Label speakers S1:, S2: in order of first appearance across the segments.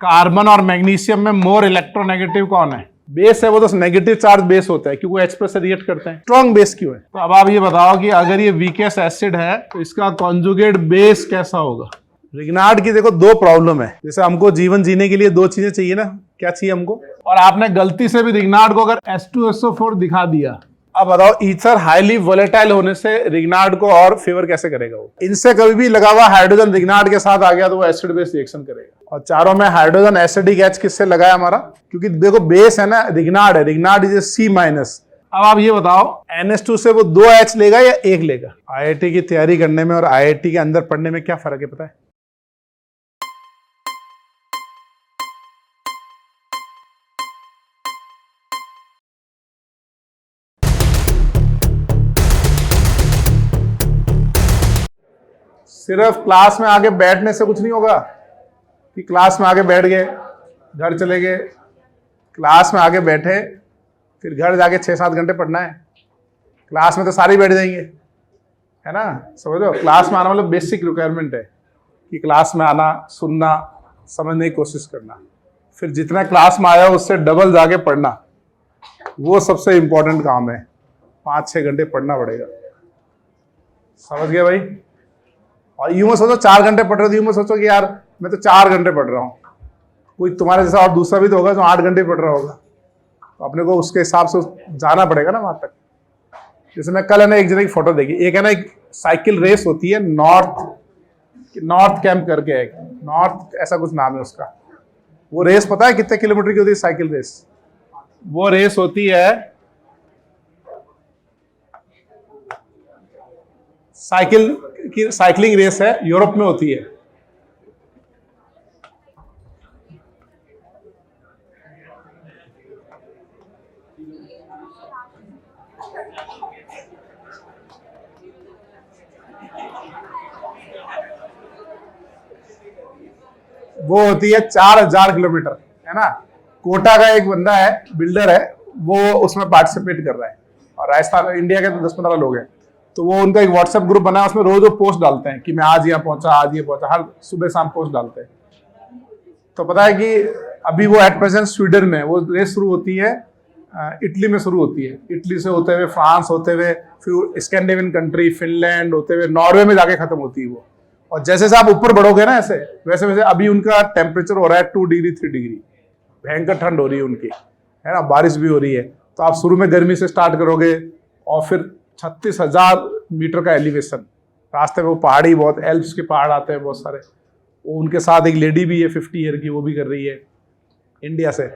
S1: Carbon और magnesium में more electronegative कौन है? बेस है वो, तो नेगेटिव चार्ज बेस होता है क्योंकि H+ से रिएक्ट करते हैं। स्ट्रॉन्ग बेस क्यों है? तो अब आप ये बताओ कि अगर ये वीकेस्ट एसिड है तो इसका कॉन्जुगेट बेस कैसा होगा? रिग्नार्ड की देखो दो प्रॉब्लम है। जैसे हमको जीवन जीने के लिए दो चीजें चाहिए ना, क्या चाहिए हमको? और आपने गलती से भी रिग्नार्ड को अगर H2SO4 दिखा दिया, अब बताओ ईथर हाईली वोलेटाइल होने से रिग्नार्ड को और फेवर कैसे करेगा? वो इनसे कभी भी लगा हुआ हाइड्रोजन रिग्नार्ड के साथ आ गया तो वो एसिड बेस रिएक्शन करेगा। और चारों में हाइड्रोजन एसिडिक H किससे लगा है हमारा? क्योंकि देखो बेस है ना, रिग्नार्ड है, रिग्नार्ड इज C-। अब आप ये बताओ NH2 से वो 2 H लेगा या 1 लेगा? IIT की तैयारी करने में और IIT के अंदर पढ़ने में क्या फर्क है पता है? सिर्फ क्लास में आके बैठने से कुछ नहीं होगा कि क्लास में आके बैठ गए, घर चले गए, क्लास में आके बैठे, फिर घर जाके 6-7 घंटे पढ़ना है। क्लास में तो सारे बैठ जाएंगे, है ना? समझो, क्लास में आना मतलब बेसिक रिक्वायरमेंट है कि क्लास में आना, सुनना, समझने की कोशिश करना, फिर जितना क्लास में आया उससे डबल जाके पढ़ना, वो सबसे इंपॉर्टेंट काम है। 5-6 घंटे पढ़ना पड़ेगा। समझ गए भाई? और यूं मत सोचो 4 घंटे पढ़ रहे हो, यूं मत सोचो कि यार मैं तो 4 घंटे पढ़ रहा हूँ। कोई तुम्हारे जैसा और दूसरा भी तो होगा जो 8 घंटे पढ़ रहा होगा, तो अपने को उसके हिसाब से जाना पड़ेगा ना वहां तक। जैसे मैं कल है ना एक जगह की फोटो देखी, एक है ना एक साइकिल रेस होती है नॉर्थ कैंप करके है, नॉर्थ ऐसा कुछ नाम है उसका। वो रेस पता है कितने किलोमीटर की होती है? साइकिल रेस, वो रेस होती है साइकिलिंग रेस है, यूरोप में होती है। वो होती है 4000 किलोमीटर, है ना? कोटा का एक बंदा है, बिल्डर है, वो उसमें पार्टिसिपेट कर रहा है। और राजस्थान, इंडिया के तो 10-15 लोग हैं। तो वो उनका एक व्हाट्सएप ग्रुप बना है, उसमें रोज वो पोस्ट डालते हैं कि मैं आज यहाँ पहुंचा, आज ये पहुंचा, हर सुबह शाम पोस्ट डालते हैं। तो पता है कि अभी वो एट प्रेजेंट स्वीडन में वो रेस शुरू होती है, इटली में शुरू होती है, इटली से होते हुए फ्रांस होते हुए फिर स्कैंडिनेवियन कंट्री, फिनलैंड होते हुए नॉर्वे में जाके खत्म होती है वो। और जैसे जैसे आप ऊपर बढ़ोगे ना ऐसे वैसे वैसे अभी उनका टेम्परेचर हो रहा है 2 डिग्री 3 डिग्री, भयंकर ठंड हो रही है उनकी, है ना? बारिश भी हो रही है। तो आप शुरू में गर्मी से स्टार्ट करोगे और फिर 36,000 मीटर का एलिवेशन, रास्ते में वो पहाड़ी, बहुत एल्प्स के पहाड़ आते हैं बहुत सारे। वो उनके साथ एक लेडी भी है 50 ईयर की, वो भी कर रही है इंडिया से।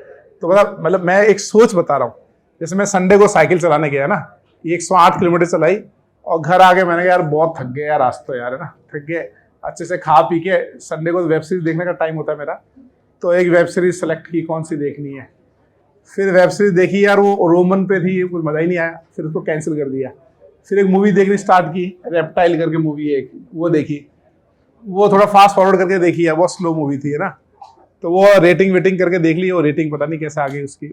S1: तो मतलब मैं एक सोच बता रहा हूँ। जैसे मैं संडे को साइकिल चलाने गया ना, 108 किलोमीटर चलाई और घर आके मैंने कहा यार बहुत थक गए यार, आज तो यार, है ना, थक गए। अच्छे से खा पी के, संडे को वेब सीरीज देखने का टाइम होता है मेरा, तो एक वेब सीरीज सेलेक्ट की कौन सी देखनी है। फिर वेब सीरीज देखी यार, वो रोमन पे थी, कुछ मजा ही नहीं आया, फिर उसको कैंसिल कर दिया। फिर एक मूवी देखनी स्टार्ट की, रेप्टाइल करके मूवी है एक, वो देखी। वो थोड़ा फास्ट फॉरवर्ड करके देखी है, बहुत स्लो मूवी थी, है ना? तो वो रेटिंग वेटिंग करके देख ली, वो रेटिंग पता नहीं कैसे आ गई उसकी,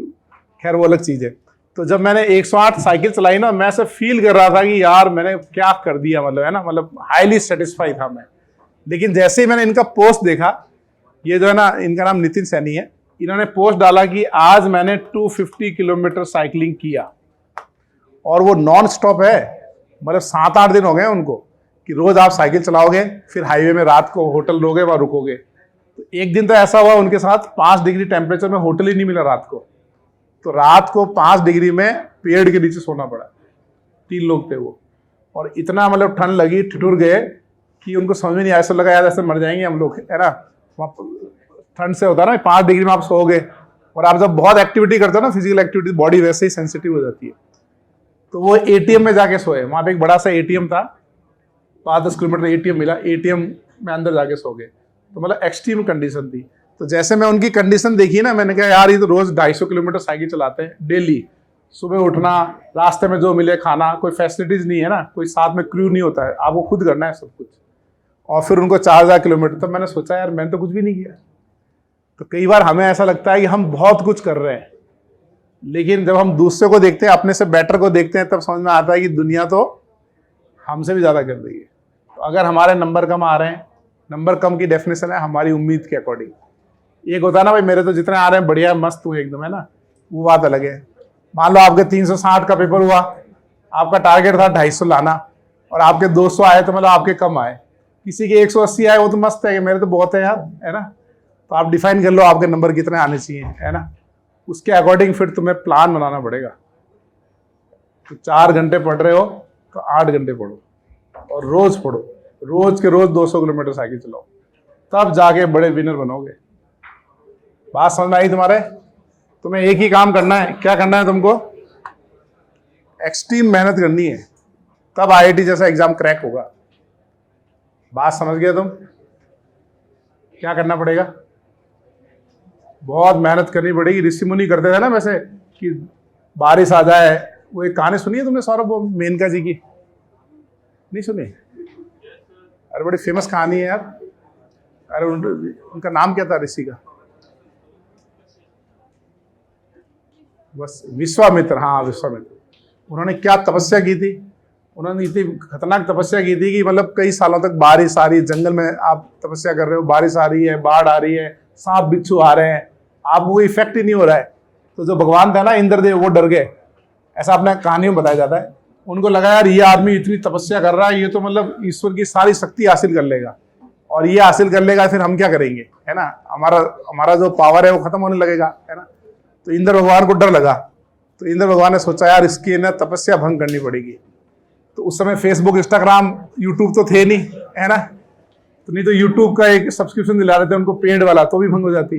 S1: खैर वो अलग चीज़ है। तो जब मैंने 108 साइकिल चलाई ना, मैं ऐसे फील कर रहा था कि यार मैंने क्या कर दिया, मतलब, है ना, मतलब हाईली सेटिस्फाई था मैं। लेकिन जैसे ही मैंने इनका पोस्ट देखा, ये जो है ना, इनका नाम नितिन सैनी है, इन्होंने पोस्ट डाला कि आज मैंने 250 किलोमीटर साइकिलिंग किया, और वो नॉन स्टॉप है, मतलब 7-8 दिन हो गए उनको कि रोज आप साइकिल चलाओगे, फिर हाईवे में रात को होटल लोगे, वहां रुकोगे। तो एक दिन तो ऐसा हुआ उनके साथ 5 डिग्री टेम्परेचर में होटल ही नहीं मिला रात को, तो रात को 5 डिग्री में पेड़ के नीचे सोना पड़ा। 3 लोग थे वो, और इतना मतलब ठंड लगी, ठिठुर गए कि उनको समझ में नहीं आया, ऐसा लगा यार ऐसे मर जाएंगे हम लोग, है ना? ठंड से होता है ना, 5 डिग्री में आप सोओगे, और आप जब बहुत एक्टिविटी करते हो ना, फिजिकल एक्टिविटी, बॉडी वैसे ही सेंसिटिव हो जाती है। तो वो एटीएम में जाके सोए, वहां पे एक बड़ा सा एटीएम था, 5-10 किलोमीटर एटीएम मिला, एटीएम में अंदर जाके सो गए। तो मतलब एक्सट्रीम कंडीशन थी। तो जैसे मैं उनकी कंडीशन देखी ना, मैंने कहा यार ये तो रोज 250 किलोमीटर साइकिल चलाते हैं डेली, सुबह उठना, रास्ते में जो मिले खाना, कोई फैसिलिटीज नहीं है ना, कोई साथ में क्रू नहीं होता है, आपको खुद करना है सब कुछ, और फिर उनको 4000 किलोमीटर। तब मैंने सोचा यार मैंने तो कुछ भी नहीं किया। तो कई बार हमें ऐसा लगता है कि हम बहुत कुछ कर रहे हैं, लेकिन जब हम दूसरे को देखते हैं, अपने से बेटर को देखते हैं, तब समझ में आता है कि दुनिया तो हमसे भी ज़्यादा कर रही है। तो अगर हमारे नंबर कम आ रहे हैं, नंबर कम की डेफिनेशन है हमारी उम्मीद के अकॉर्डिंग, एक होता है ना भाई मेरे तो जितने आ रहे हैं बढ़िया मस्त हूँ एकदम, है ना, वो बात अलग है। मान लो आपके 360 का पेपर हुआ, आपका टारगेट था 250 लाना, और आपके 200 आए तो मतलब आपके कम आए, किसी के 180 आए, वो तो मस्त है कि मेरे तो बहुत है यार, है ना। तो आप डिफाइन कर लो आपके नंबर कितने आने चाहिए, है ना, उसके अकॉर्डिंग फिर तुम्हें प्लान बनाना पड़ेगा। तो 4 घंटे पढ़ रहे हो तो 8 घंटे पढ़ो, और रोज पढ़ो, रोज के रोज 200 किलोमीटर साइकिल चलाओ, तब जाके बड़े विनर बनोगे। बात समझ में आई तुम्हारे? तुम्हें एक ही काम करना है, क्या करना है तुमको? एक्सट्रीम मेहनत करनी है, तब आईआईटी जैसा एग्जाम क्रैक होगा। बात समझ गए तुम? क्या करना पड़ेगा? बहुत मेहनत करनी पड़ेगी। ऋषि मुनि करते थे ना वैसे, कि बारिश आ जाए। वो एक कहानी सुनी है तुमने सौरभ, वो मेनका जी की? नहीं सुनी? अरे बड़ी फेमस कहानी है यार। अरे उनका नाम क्या था ऋषि का? बस विश्वामित्र, हाँ विश्वामित्र। उन्होंने क्या तपस्या की थी? उन्होंने इतनी खतरनाक तपस्या की थी कि मतलब कई सालों तक बारिश आ रही है, जंगल में आप तपस्या कर रहे हो, बारिश आ रही है, बाढ़ आ रही है, सांप बिच्छू आ रहे हैं, आपको कोई इफेक्ट ही नहीं हो रहा है। तो जो भगवान था ना इंद्रदेव, वो डर गए। ऐसा अपने कहानियों में बताया जाता है। उनको लगा यार ये आदमी इतनी तपस्या कर रहा है, ये तो मतलब ईश्वर की सारी शक्ति हासिल कर लेगा, और ये हासिल कर लेगा फिर हम क्या करेंगे, है ना, हमारा जो पावर है वो खत्म होने लगेगा, है ना। तो इंद्र भगवान को डर लगा। तो इंद्र भगवान ने सोचा यार इसकी ना तपस्या भंग करनी पड़ेगी। तो उस समय फेसबुक, इंस्टाग्राम, यूट्यूब तो थे नहीं, है ना। तो नहीं तो यूट्यूब का एक सब्सक्रिप्शन दिला रहे थे उनको पेड वाला, तो भी भंग हो जाती।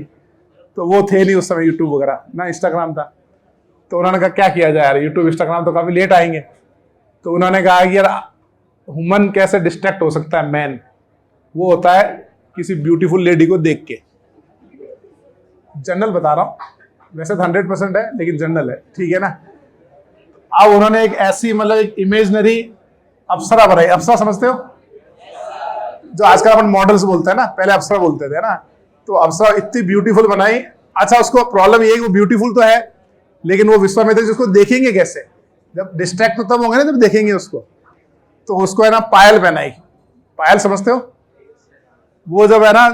S1: तो वो थे नहीं उस समय यूट्यूब वगैरह ना, इंस्टाग्राम था। तो उन्होंने कहा क्या किया जाए यार, यूट्यूब इंस्टाग्राम तो काफी लेट आएंगे। तो उन्होंने कहा कि यार ह्यूमन कैसे डिस्ट्रैक्ट हो सकता है, मैन वो होता है किसी ब्यूटीफुल लेडी को देख के। जनरल बता रहा हूँ, वैसे तो 100% है लेकिन जनरल है, ठीक है ना। अब उन्होंने एक ऐसी मतलब एक इमेजनरी अप्सरा बनाई। अप्सरा समझते हो? जो आजकल अपन मॉडल्स बोलते हैं ना, पहले अप्सरा बोलते थे ना। तो अप्सरा इतनी ब्यूटीफुल बनाई। अच्छा उसको प्रॉब्लम ये है कि वो ब्यूटीफुल तो है, लेकिन वो विश्वामित्र जी उसको देखेंगे कैसे? जब डिस्ट्रैक्ट तो तब होंगे ना जब देखेंगे उसको। तो उसको है ना पायल पहनाई। पायल समझते हो? वो जब है ना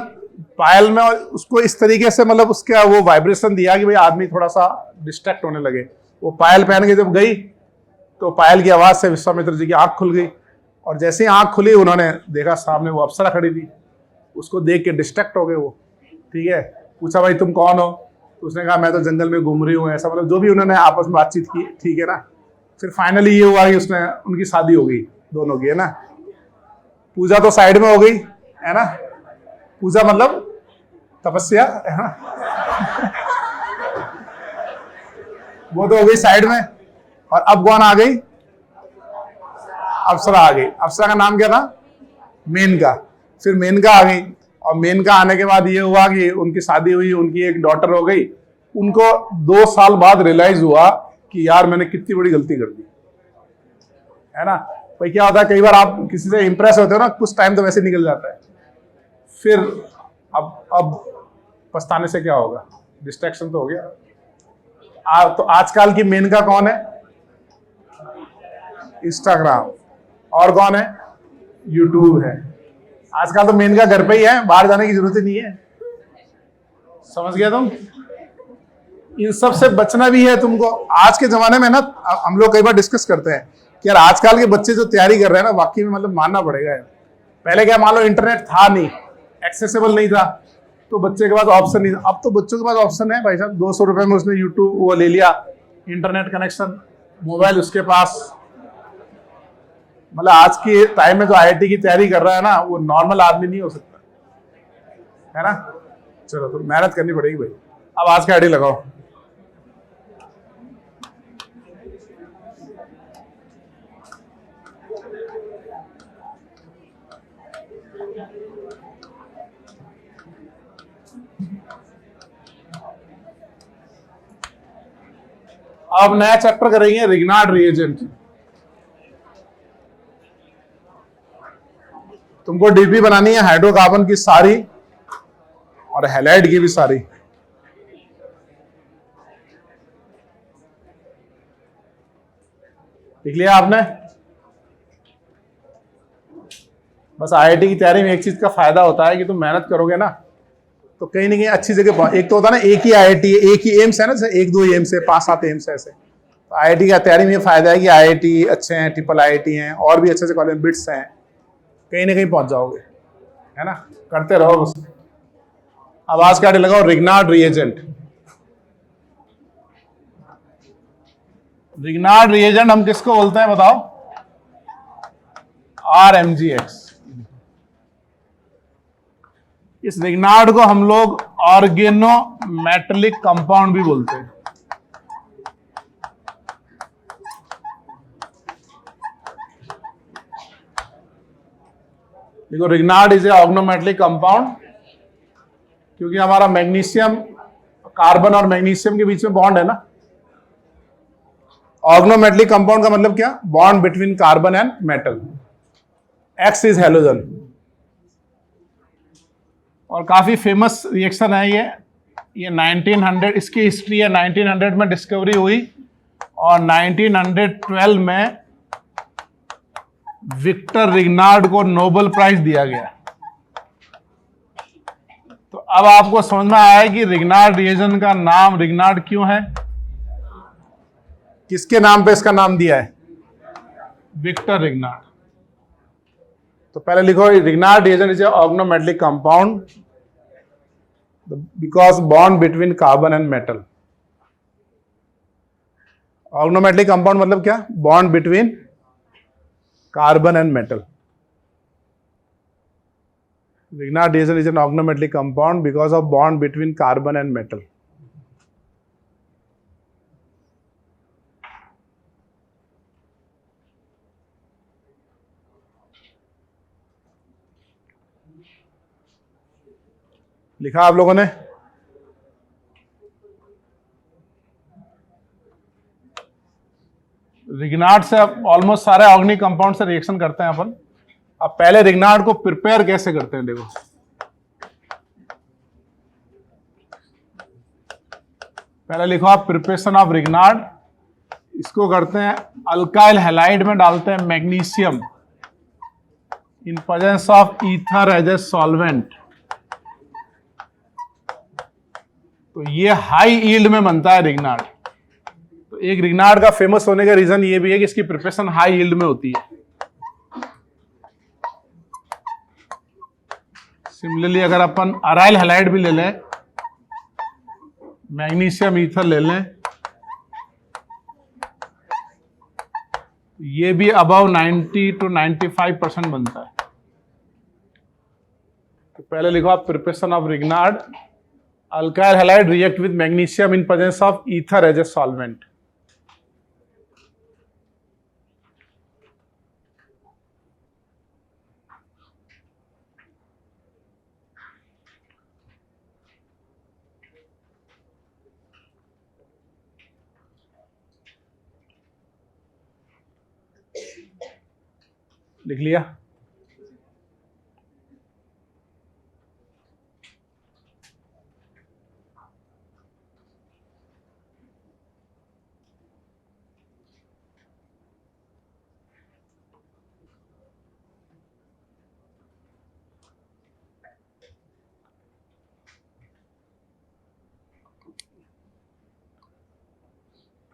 S1: पायल में, उसको इस तरीके से मतलब उसका वो वाइब्रेशन दिया कि भाई आदमी थोड़ा सा डिस्ट्रैक्ट होने लगे। वो पायल पहन के जब गई तो पायल की आवाज से विश्वामित्र जी की आंख खुल गई, और जैसे ही आंख खुली उन्होंने देखा सामने वो अप्सरा खड़ी थी। उसको देख के डिस्ट्रैक्ट हो गए वो, ठीक है। पूछा भाई तुम कौन हो? तो उसने कहा मैं तो जंगल में घूम रही हूँ, ऐसा मतलब जो भी उन्होंने आपस में बातचीत की, ठीक है ना। फिर फाइनली ये हुआ कि उसने उनकी शादी हो गई दोनों की, है ना। पूजा तो साइड में हो गई, है ना। पूजा मतलब तपस्या, है ना। वो तो हो गई साइड में। और अब कौन आ गई? अप्सरा आ गई। अप्सरा का नाम क्या था? मेनका। फिर मेनका आ गई, और मेनका आने के बाद ये हुआ कि उनकी शादी हुई, उनकी एक डॉटर हो गई। उनको 2 साल बाद रियलाइज हुआ कि यार मैंने कितनी बड़ी गलती कर दी, है ना। भाई क्या होता है कई बार आप किसी से इंप्रेस होते हो ना, कुछ टाइम तो वैसे निकल जाता है, फिर अब पछताने से क्या होगा? डिस्ट्रैक्शन तो हो गया। तो आजकल की मेनका कौन है? इंस्टाग्राम। और कौन है? यूट्यूब है। आजकल तो मेनका घर पे ही है, बाहर जाने की जरूरत ही नहीं है। समझ गया तुम? इन सब से बचना भी है तुमको। आज के जमाने में ना हम लोग कई बार डिस्कस करते हैं कि यार आजकल के बच्चे जो तैयारी कर रहे हैं ना, वाकई में मतलब मानना पड़ेगा यार। पहले क्या मान लो इंटरनेट था नहीं, एक्सेसिबल नहीं था, तो बच्चे के पास ऑप्शन नहीं था। अब तो बच्चों के पास ऑप्शन है भाई साहब। 200 रुपए में उसने यूट्यूब वो ले लिया, इंटरनेट कनेक्शन, मोबाइल उसके पास। मतलब आज के टाइम में जो आईआईटी की तैयारी कर रहा है ना, वो नॉर्मल आदमी नहीं हो सकता, है ना। चलो तो मेहनत करनी पड़ेगी भाई। अब आज का आईडी लगाओ। अब नया चैप्टर करेंगे रिग्नार्ड रिएजेंट। तुमको डीपी बनानी है हाइड्रोकार्बन की सारी और हैलाइड की भी सारी। लिख लिया आपने? बस आईआईटी की तैयारी में एक चीज का फायदा होता है कि तुम मेहनत करोगे ना, तो कहीं ना कहीं अच्छी जगह एक तो होता है ना, एक ही आईआईटी, एक ही एम्स है ना, जैसे 1-2 एम्स है, 5-7 एम्स है ऐसे। तो आईआईटी की तैयारी में ये फायदा है कि आईआईटी अच्छे हैं, ट्रिपल आईआईटी हैं, और भी अच्छे से कॉलेज, बिट्स हैं, कहीं ना कहीं पहुंच जाओगे, है ना। करते रहो बस। आवाज काटे लगाओ, रिग्नार्ड रिएजेंट। रिग्नार्ड रिएजेंट हम किसको बोलते हैं बताओ? RMGX। इस रिग्नार्ड को हम लोग ऑर्गेनोमेटेलिक कंपाउंड भी बोलते हैं। देखो, Grignard is a organometallic compound, क्योंकि हमारा मैग्नीशियम, कार्बन और मैग्नीशियम के बीच में बॉन्ड है ना। ऑर्गेनोमेटेलिक कंपाउंड का मतलब क्या? Bond between carbon and metal. X is halogen. और काफी फेमस रिएक्शन है ये 1900, इसकी हिस्ट्री है। 1900 में डिस्कवरी हुई और 1912 में विक्टर रिग्नार्ड को नोबेल प्राइज दिया गया। तो अब आपको समझ में आया कि रिग्नार्ड रिएजेंट का नाम रिग्नार्ड क्यों है? किसके नाम पे इसका नाम दिया है? Victor Grignard. तो पहले लिखो, Grignard reagent is a organometallic compound because bond between carbon and metal. Organometallic compound मतलब क्या? Bond between carbon and metal. Grignard reagent is an organometallic compound because of bond between carbon and metal. लिखा आप लोगों ने? Grignard से almost सारे organic compound से reaction करते हैं अपन। अब पहले रिग्नार्ड को प्रिपेयर कैसे करते हैं देखो। पहले लिखो आप, प्रिपरेशन ऑफ रिग्नार्ड। इसको करते हैं अल्काइल हैलाइड में डालते हैं magnesium in presence of ether as a solvent. तो ये हाई यील्ड में बनता है रिग्नार्ड। तो एक रिग्नार्ड का फेमस होने का रीजन ये भी है कि इसकी प्रिपरेशन हाई यील्ड में होती है। सिमिलरली अगर अपन अराइल हैलाइड भी ले लें, मैग्नीशियम ईथर ले लें, ये भी अबाउ 90 to 95% बनता है। तो पहले लिखो आप, preparation of Grignard, alkyl halide react with magnesium in presence of ether as a solvent. लिख लिया?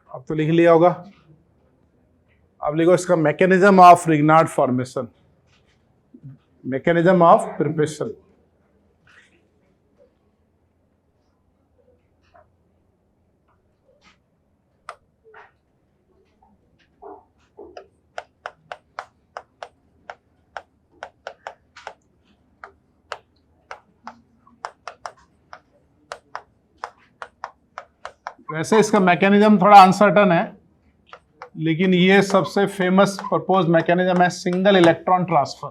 S1: अब तो लिख लिया होगा। अब लिखो इसका mechanism of Grignard formation, mechanism of preparation. वैसे इसका मैकेनिज्म थोड़ा अनसर्टन है, लेकिन ये सबसे फेमस प्रपोज मैकेनिज्म है single electron transfer.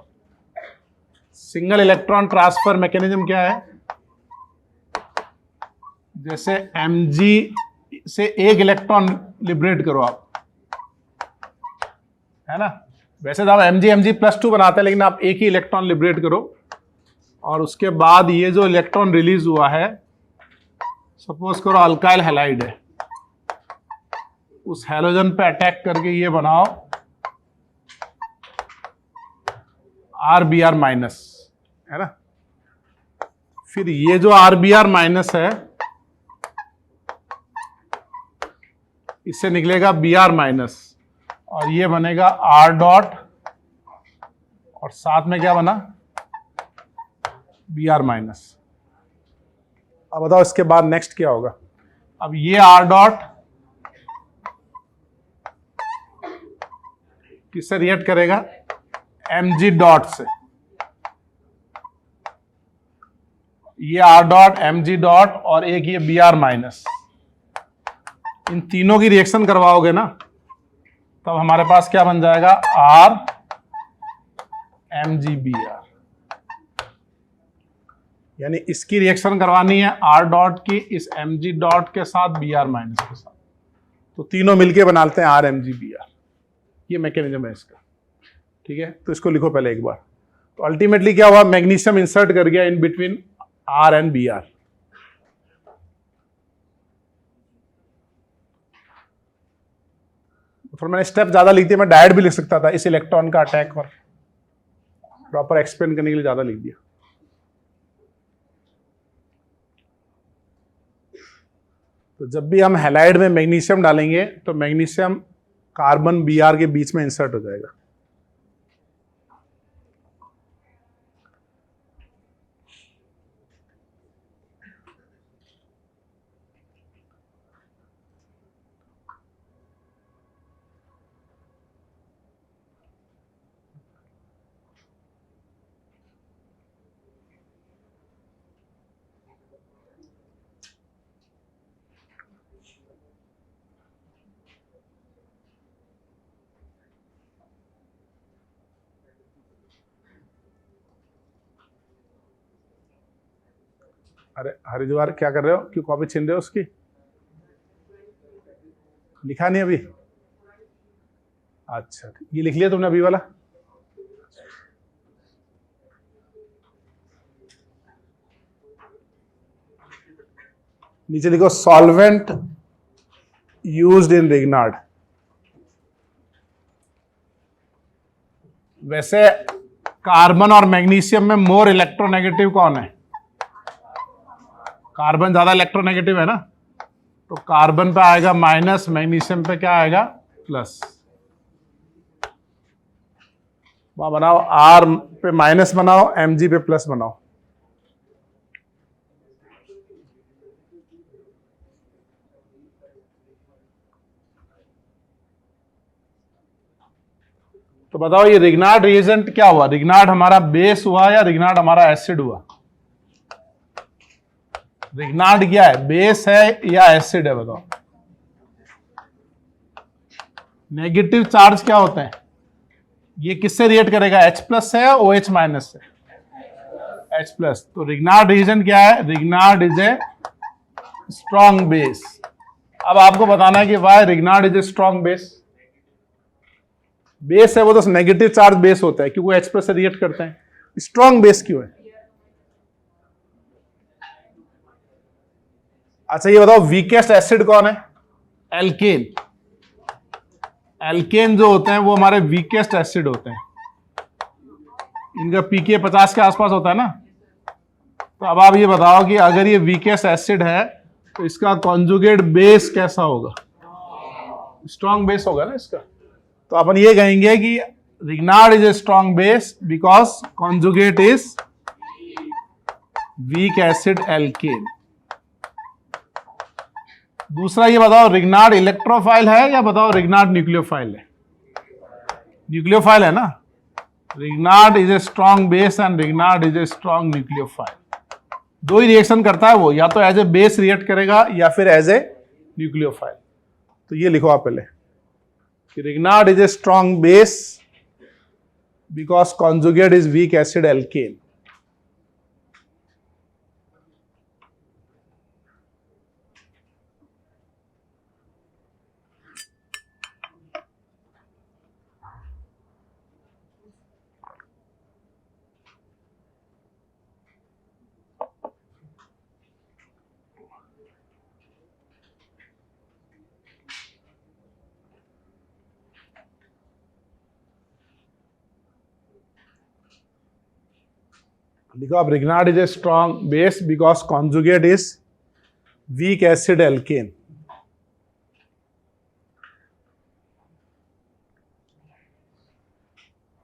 S1: Single electron transfer mechanism क्या है? जैसे Mg से एक इलेक्ट्रॉन लिबरेट करो आप, है ना। वैसे तो आप Mg+2 बनाते हैं, लेकिन आप एक ही इलेक्ट्रॉन लिबरेट करो और उसके बाद ये जो इलेक्ट्रॉन रिलीज हुआ है, सपोज करो अल्काइल हैलाइड है, उस हैलोजन पे अटैक करके ये बनाओ RBr-, है ना। फिर ये जो RBr माइनस है इससे निकलेगा Br माइनस, और ये बनेगा R डॉट, और साथ में क्या बना, Br माइनस। अब बताओ इसके बाद नेक्स्ट क्या होगा। अब ये R डॉट किससे रिएक्ट करेगा, Mg डॉट से। ये R डॉट, Mg डॉट और एक ये Br माइनस, इन तीनों की रिएक्शन करवाओगे ना, तब हमारे पास क्या बन जाएगा, R MgBr। यानी इसकी रिएक्शन करवानी है R डॉट की इस Mg डॉट के साथ Br माइनस के साथ, तो तीनों मिलके बनाते हैं R MgBr। ये मैकेनिज्म है इसका, ठीक है। तो इसको लिखो पहले एक बार। तो अल्टीमेटली क्या हुआ, मैग्नीशियम इंसर्ट कर गया in between R and Br। थोड़ा मैंने स्टेप ज्यादा लिख दिया, मैं डायरेक्ट भी लिख सकता था, इस इलेक्ट्रॉन का अटैक पर प्रॉपर एक्सप्लेन करने के लिए ज्यादा लिख दिया। तो जब भी हम हैलाइड में मैग्नीशियम डालेंगे तो मैग्नीशियम कार्बन Br के बीच में इंसर्ट हो जाएगा। अरे हरिद्वार क्या कर रहे हो, क्यों कॉपी छीन रहे हो उसकी, लिखा नहीं अभी, अच्छा ये लिख लिया तुमने अभी वाला। नीचे लिखो सॉल्वेंट यूज्ड इन रिग्नार्ड। वैसे कार्बन और मैग्नीशियम में मोर इलेक्ट्रोनेगेटिव कौन है, कार्बन ज्यादा इलेक्ट्रोनेगेटिव है ना, तो कार्बन पे आएगा माइनस, मैग्नीशियम पे क्या आएगा, प्लस। वहां बनाओ R पे माइनस बनाओ, Mg पे प्लस बनाओ। तो बताओ ये रिग्नार्ड रिएजेंट क्या हुआ, रिग्नार्ड हमारा बेस हुआ या रिग्नार्ड हमारा एसिड हुआ। रिग्नार्ड क्या है, बेस है या एसिड है, बताओ। नेगेटिव चार्ज क्या होते हैं, ये किससे रिएक्ट करेगा, H प्लस से या OH माइनस से, H प्लस। तो रिग्नार्ड रिएजेंट क्या है, Grignard is a strong base. अब आपको बताना है कि why Grignard is a strong base. Base है वो तो नेगेटिव चार्ज बेस होता है क्योंकि H प्लस से रिएक्ट करते हैं, स्ट्रॉन्ग बेस क्यों है। अच्छा ये बताओ वीकेस्ट एसिड कौन है, एल्केन। एल्केन जो होते हैं वो हमारे वीकेस्ट एसिड होते हैं, इनका pK 50 के आसपास होता है ना। तो अब आप ये बताओ कि अगर ये वीकेस्ट एसिड है तो इसका कॉन्जुगेट बेस कैसा होगा, स्ट्रॉन्ग बेस होगा ना इसका। तो अपन ये कहेंगे कि Grignard is a strong base because conjugate is weak acid alkane. दूसरा ये बताओ रिग्नार्ड इलेक्ट्रोफाइल है या बताओ रिग्नार्ड न्यूक्लियोफाइल है, न्यूक्लियोफाइल है ना। Grignard is a strong base and Grignard is a strong nucleophile. दो ही रिएक्शन करता है वो, या तो एज ए बेस रिएक्ट करेगा या फिर एज ए न्यूक्लियोफाइल। तो ये लिखो आप पहले कि Grignard is a strong base because conjugate is weak acid alkane. लिखो आप, Grignard is a strong base because conjugate is weak acid alkane.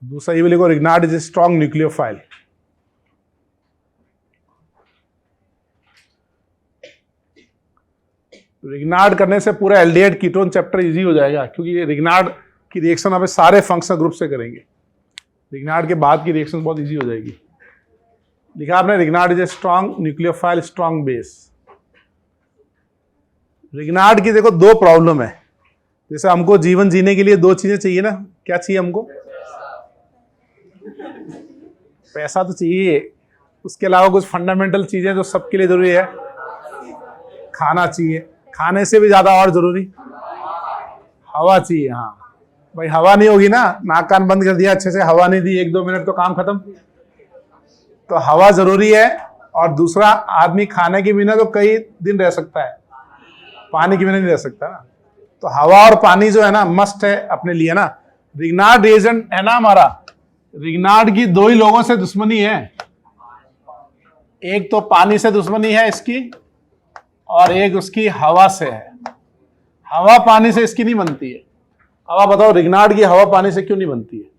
S1: दूसरा ये भी लिखो, Grignard is a strong nucleophile. Grignard करने से पूरा एल्डिहाइड कीटोन चैप्टर इजी हो जाएगा, क्योंकि ये रिग्नार्ड की रिएक्शन हमें सारे फंक्शनल ग्रुप से करेंगे। रिग्नार्ड के बाद की रिएक्शन बहुत इजी हो जाएगी। लिखा आपने, Grignard is a strong nucleophile strong base. Grignard की देखो दो प्रॉब्लम है। जैसे हमको जीवन जीने के लिए दो चीजें चाहिए ना, क्या चाहिए हमको? पैसा तो चाहिए, उसके अलावा कुछ फंडामेंटल चीजें जो सबके लिए जरूरी है। खाना चाहिए, खाने से भी ज्यादा और जरूरी हवा चाहिए। हाँ भाई, हवा नहीं होगी ना, नाक कान बंद कर दिया, अच्छे से हवा नहीं दी, 1-2 मिनट तो काम खत्म। तो हवा जरूरी है। और दूसरा, आदमी खाने के बिना तो कई दिन रह सकता है, पानी के बिना नहीं रह सकता ना। तो हवा और पानी जो है ना, मस्ट है अपने लिए ना। रिग्नार्ड रिएजेंट है ना हमारा, रिग्नार्ड की दो ही लोगों से दुश्मनी है। एक तो पानी से दुश्मनी है इसकी, और एक उसकी हवा से है। हवा पानी से इसकी नहीं बनती है। अब आप बताओ, रिग्नार्ड की हवा पानी से क्यों नहीं बनती है?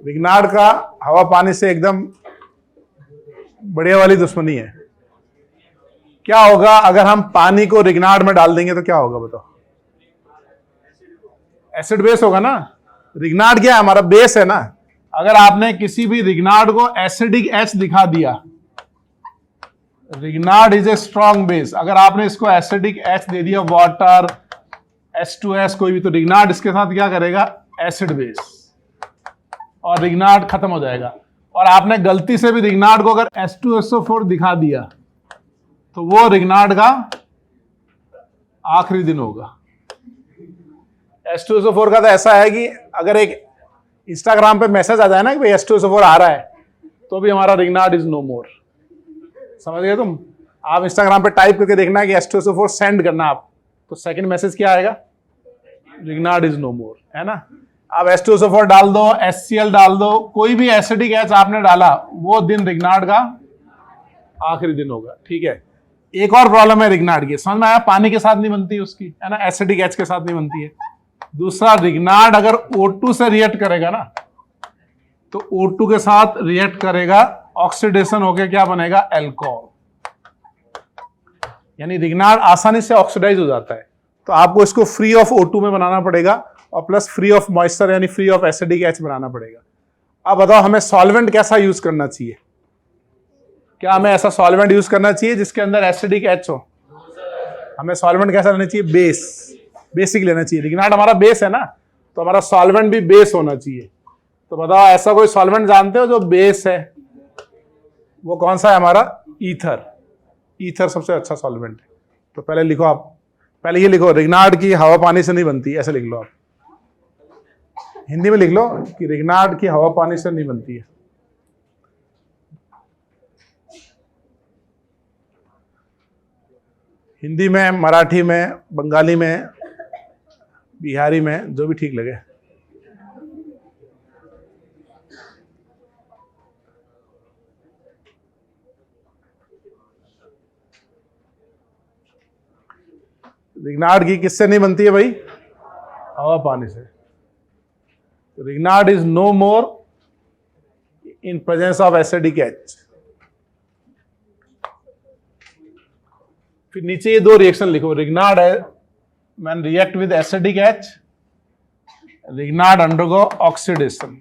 S1: रिग्नार्ड का हवा पानी से एकदम बढ़िया वाली दुश्मनी है। क्या होगा अगर हम पानी को रिग्नार्ड में डाल देंगे तो क्या होगा बताओ? एसिड बेस होगा ना। रिग्नार्ड क्या है? हमारा बेस है ना। अगर आपने किसी भी रिग्नार्ड को एसिडिक एच दिखा दिया, Grignard is a strong base, अगर आपने इसको एसिडिक एच दे दिया, वाटर H2S कोई भी, तो रिग्नार्ड इसके साथ क्या करेगा? एसिड बेस, और रिग्नार्ड खत्म हो जाएगा। और आपने गलती से भी रिग्नार्ड को अगर H2SO4 दिखा दिया तो वो रिग्नार्ड का आखिरी दिन होगा। H2SO4 का तो ऐसा है कि अगर एक इंस्टाग्राम पे मैसेज आ जाए ना कि भाई H2SO4 आ रहा है, तो भी हमारा रिग्नार्ड इज नो मोर। समझ गए तुम? आप इंस्टाग्राम पे टाइप करके देखना है कि H2SO4 सेंड करना आप, तो सेकंड मैसेज क्या आएगा? रिग्नार्ड इज नो मोर, है ना। आप H2SO4 डाल दो, HCl डाल दो, कोई भी एसिडिक एच आपने डाला, वो दिन रिग्नार्ड का आखिरी दिन होगा। ठीक है। एक और प्रॉब्लम है रिग्नार्ड की, समझ में आया? पानी के साथ नहीं बनती उसकी, है ना, एसिडिक एच के साथ नहीं बनती है। दूसरा, रिग्नार्ड अगर O2 से रिएक्ट करेगा ना, तो O2 के साथ रिएक्ट करेगा, ऑक्सीडेशन होके क्या बनेगा? अल्कोहल। यानी रिग्नार्ड आसानी से ऑक्सीडाइज हो जाता है। तो आपको इसको फ्री ऑफ O2 में बनाना पड़ेगा, और प्लस फ्री ऑफ मॉइस्चर यानी फ्री ऑफ एसिडिक एच बनाना पड़ेगा। अब बताओ, हमें सॉल्वेंट कैसा यूज करना चाहिए? क्या हमें ऐसा सॉल्वेंट यूज करना चाहिए जिसके अंदर एसिडिक एच हो? हमें सॉल्वेंट कैसा लेना चाहिए? बेसिक लेना चाहिए। रिग्नार्ड हमारा बेस है ना, तो हमारा सॉल्वेंट भी बेस होना चाहिए। तो बताओ, ऐसा कोई सॉल्वेंट जानते हो जो बेस है? वो कौन सा है हमारा? ईथर। ईथर सबसे अच्छा सॉल्वेंट है। तो पहले लिखो आप, पहले ये लिखो, रिग्नार्ड की हवा पानी से नहीं बनती, ऐसे लिख लो आप। हिंदी में लिख लो कि रिग्नार्ड की हवा पानी से नहीं बनती है। हिंदी में, मराठी में, बंगाली में, बिहारी में, जो भी ठीक लगे। रिग्नार्ड की किससे नहीं बनती है भाई? हवा पानी से। Grignard is no more in presence of acidic H. फिर नीचे ये दो रिएक्शन लिखो। रिग्नार्ड है when react with acidic H, Grignard undergo oxidation.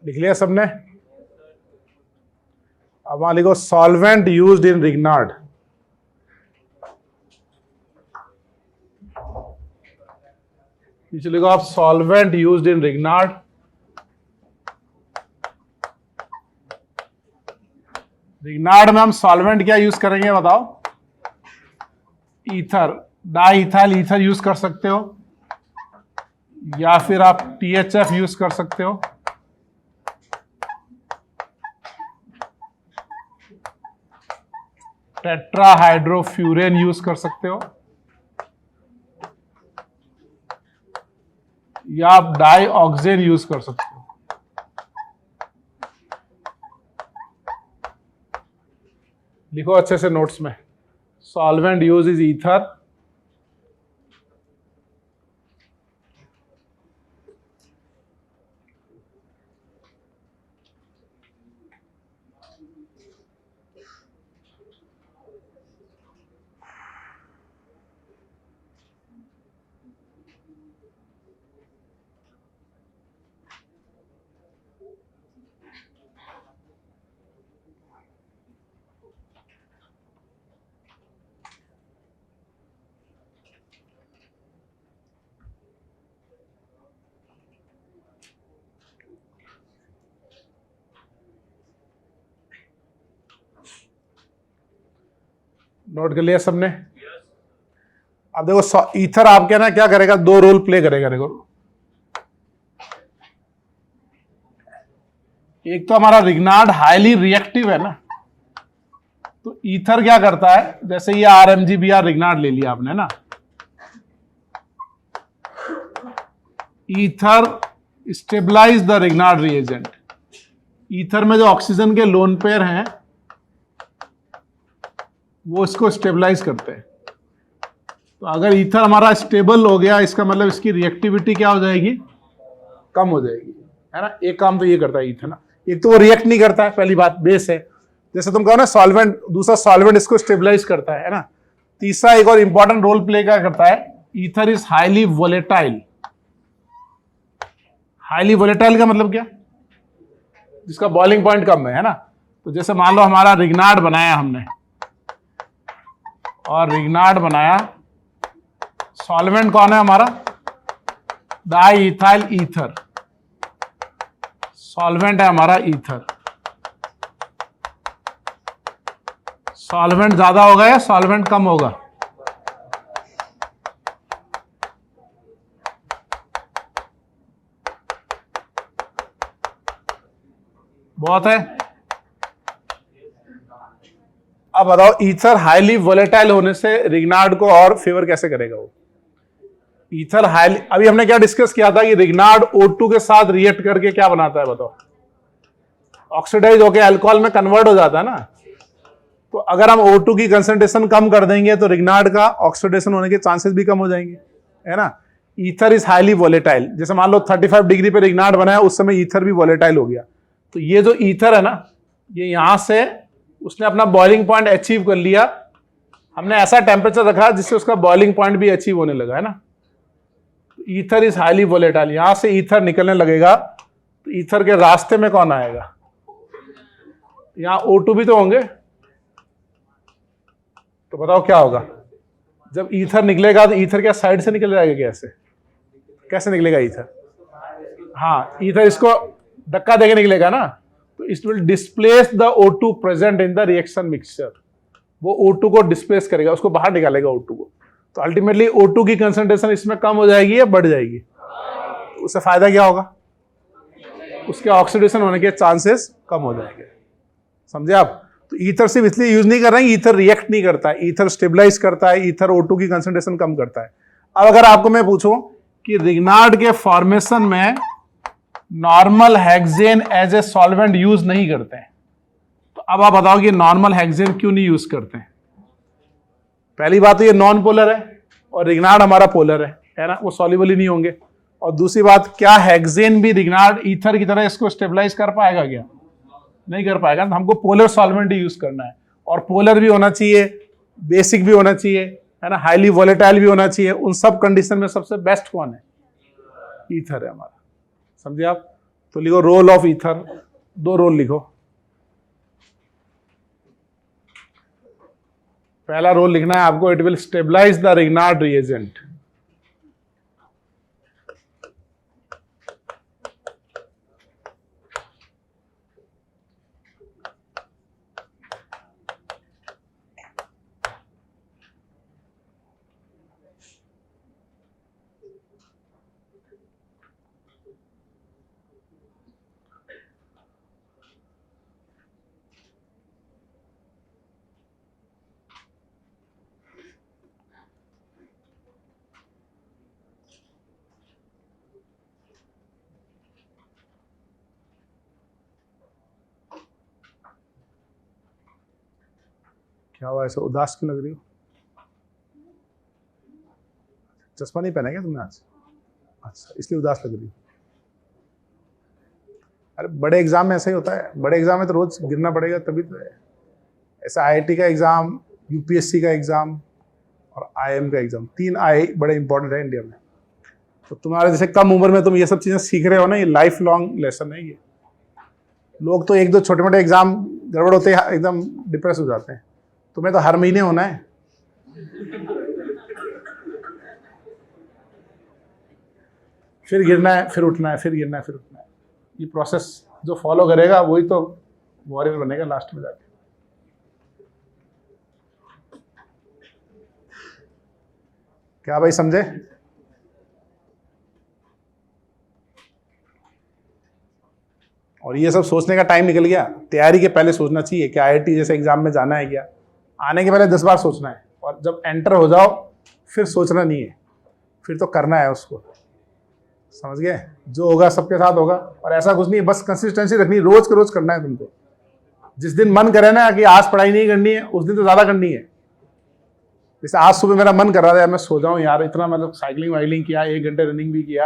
S1: लिख लिया सबने? अब वहां लिखो सॉल्वेंट यूज्ड इन रिग्नार्ड। नीचे लिखो आप solvent used in Grignard. Grignard में हम सॉल्वेंट क्या यूज करेंगे बताओ? Ether, di ethyl ether use कर सकते हो, या फिर आप THF यूज कर सकते हो, टेट्राहाइड्रोफ्यूरेन यूज कर सकते हो, या आप डाई ऑक्सेन यूज कर सकते हो। लिखो अच्छे से नोट्स में, solvent use is ether, note कर लिया सबने? अब देखो ईथर आपके ना क्या करेगा, दो रोल प्ले करेगा। देखो एक तो हमारा रिग्नार्ड हाईली रिएक्टिव है ना, तो ईथर क्या करता है, जैसे ये RMGBr रिग्नार्ड ले लिया आपने ना, ether stabilize the Grignard reagent. Ether में जो ऑक्सीजन के लोन पेयर हैं वो इसको स्टेबलाइज करते हैं। तो अगर ईथर हमारा स्टेबल हो गया, इसका मतलब इसकी रिएक्टिविटी क्या हो जाएगी, कम हो जाएगी, है ना। एक काम तो ये करता है ईथर ना, एक तो वो रिएक्ट नहीं करता है, पहली बात बेस है। जैसे तुम कहो ना सॉल्वेंट, दूसरा सॉल्वेंट इसको स्टेबलाइज करता है ना। तीसरा एक और इंपॉर्टेंट रोल प्ले क्या करता है, ether is highly volatile. Highly volatile का मतलब क्या, जिसका बॉइलिंग पॉइंट कम है ना। तो जैसे मान लो हमारा रिग्नार्ड बनाया हमने, और रिग्नार्ड बनाया, सॉल्वेंट कौन है हमारा, डाई इथाइल ईथर, सॉल्वेंट है हमारा ईथर। सॉल्वेंट ज्यादा होगा या सॉल्वेंट कम होगा, बहुत है। अब बताओ ईथर हाईली वोलेटाइल होने से रिग्नार्ड को और फेवर कैसे करेगा वो। ईथर हाईली, अभी हमने क्या डिस्कस किया था कि रिग्नार्ड O2 के साथ रिएक्ट करके क्या बनाता है बताओ, ऑक्सीडाइज होकर अल्कोहल में कन्वर्ट हो जाता है ना। तो अगर हम O2 की कंसंट्रेशन कम कर देंगे तो रिग्नार्ड का ऑक्सीडेशन होने के चांसेस भी कम हो जाएंगे, है ना। Ether is highly volatile. जैसे मान लो 35 डिग्री पे रिग्नार्ड बनाया, उस समय ईथर भी वोलेटाइल हो गया। तो ये जो ईथर है ना, ये यहां से उसने अपना बॉइलिंग पॉइंट अचीव कर लिया। हमने ऐसा टेम्परेचर रखा जिससे उसका बॉइलिंग पॉइंट भी अचीव होने लगा, है ना। ईथर इज हाईली वोलेटाइल, यहां से ईथर निकलने लगेगा तो ईथर के रास्ते में कौन आएगा, यहां O2 भी तो होंगे। तो बताओ क्या होगा, जब ईथर निकलेगा तो ईथर क्या साइड से निकल जाएगा, कैसे निकलेगा ईथर, हाँ ईथर इसको धक्का देके निकलेगा ना। तो it will displace the O2 present in the reaction mixture. वो O2 को डिस्प्लेस करेगा, उसको बाहर निकालेगा O2 को। तो अल्टीमेटली O2 की कंसंट्रेशन इसमें कम हो जाएगी या बढ़ जाएगी, तो उससे फायदा क्या होगा, उसके ऑक्सीडेशन होने के चांसेस कम हो जाएंगे। समझे आप। तो ईथर सिर्फ इसलिए यूज नहीं कर रहे हैं, ईथर रिएक्ट नहीं करता है, ईथर स्टेबलाइज करता है, ईथर O2 की कंसंट्रेशन कम करता है। अब अगर आपको मैं पूछूं कि रिग्नार्ड के फॉर्मेशन में normal hexane as a solvent use नहीं करते हैं, तो अब आप बताओ कि नॉर्मल हेक्सेन क्यों नहीं यूज करते हैं। पहली बात तो ये नॉन पोलर है और रिग्नार्ड हमारा पोलर है ना, वो सॉल्युबल ही नहीं होंगे। और दूसरी बात, क्या हेक्सेन भी रिग्नार्ड ईथर की तरह इसको स्टेबलाइज कर पाएगा क्या, नहीं कर पाएगा। तो हमको पोलर सॉल्वेंट ही यूज करना है, और पोलर भी होना चाहिए, बेसिक भी होना चाहिए, है ना, हाईली वोलेटाइल भी होना चाहिए। उन सब कंडीशन में सबसे बेस्ट कौन है, ईथर है हमारा। समझे आप। तो लिखो रोल ऑफ ईथर, 2 रोल लिखो। पहला रोल लिखना है आपको, it will stabilize the Grignard reagent. क्या हुआ, ऐसे उदास क्यों लग रही हो? चश्मा नहीं पहना क्या तुमने आज? अच्छा, इसलिए उदास लग रही हो। अरे बड़े एग्जाम में ऐसा ही होता है, बड़े एग्जाम में तो रोज गिरना पड़ेगा तभी तो है। ऐसा आईआईटी का एग्जाम, यूपीएससी का एग्जाम और आईएम का एग्जाम, 3 आई बड़े इंपॉर्टेंट है इंडिया में। तो तुम्हारे जैसे कम उम्र में तुम ये सब चीजें सीख रहे हो ना, ये लाइफ लॉन्ग लेसन है ये। लोग तो 1-2 छोटे मोटे एग्जाम गड़बड़ होते हैं एकदम डिप्रेस हो जाते हैं, तुम्हें तो हर महीने होना है। फिर गिरना है, फिर उठना है, फिर गिरना है, फिर उठना है। ये प्रोसेस जो फॉलो करेगा वही तो वॉरियर बनेगा लास्ट में जाके। क्या भाई समझे? और ये सब सोचने का टाइम निकल गया, तैयारी के पहले सोचना चाहिए कि आईआईटी जैसे एग्जाम में जाना है क्या। आने के पहले 10 बार सोचना है, और जब एंटर हो जाओ फिर सोचना नहीं है, फिर तो करना है उसको। समझ गए? जो होगा सबके साथ होगा, और ऐसा कुछ नहीं है, बस कंसिस्टेंसी रखनी, रोज के रोज करना है तुमको। जिस दिन मन करे ना कि आज पढ़ाई नहीं करनी है, उस दिन तो ज्यादा करनी है। जैसे आज सुबह मेरा मन कर रहा था यार मैं सो जाऊं यार, इतना मतलब साइकिलिंग वाइकलिंग किया, 1 घंटे रनिंग भी किया।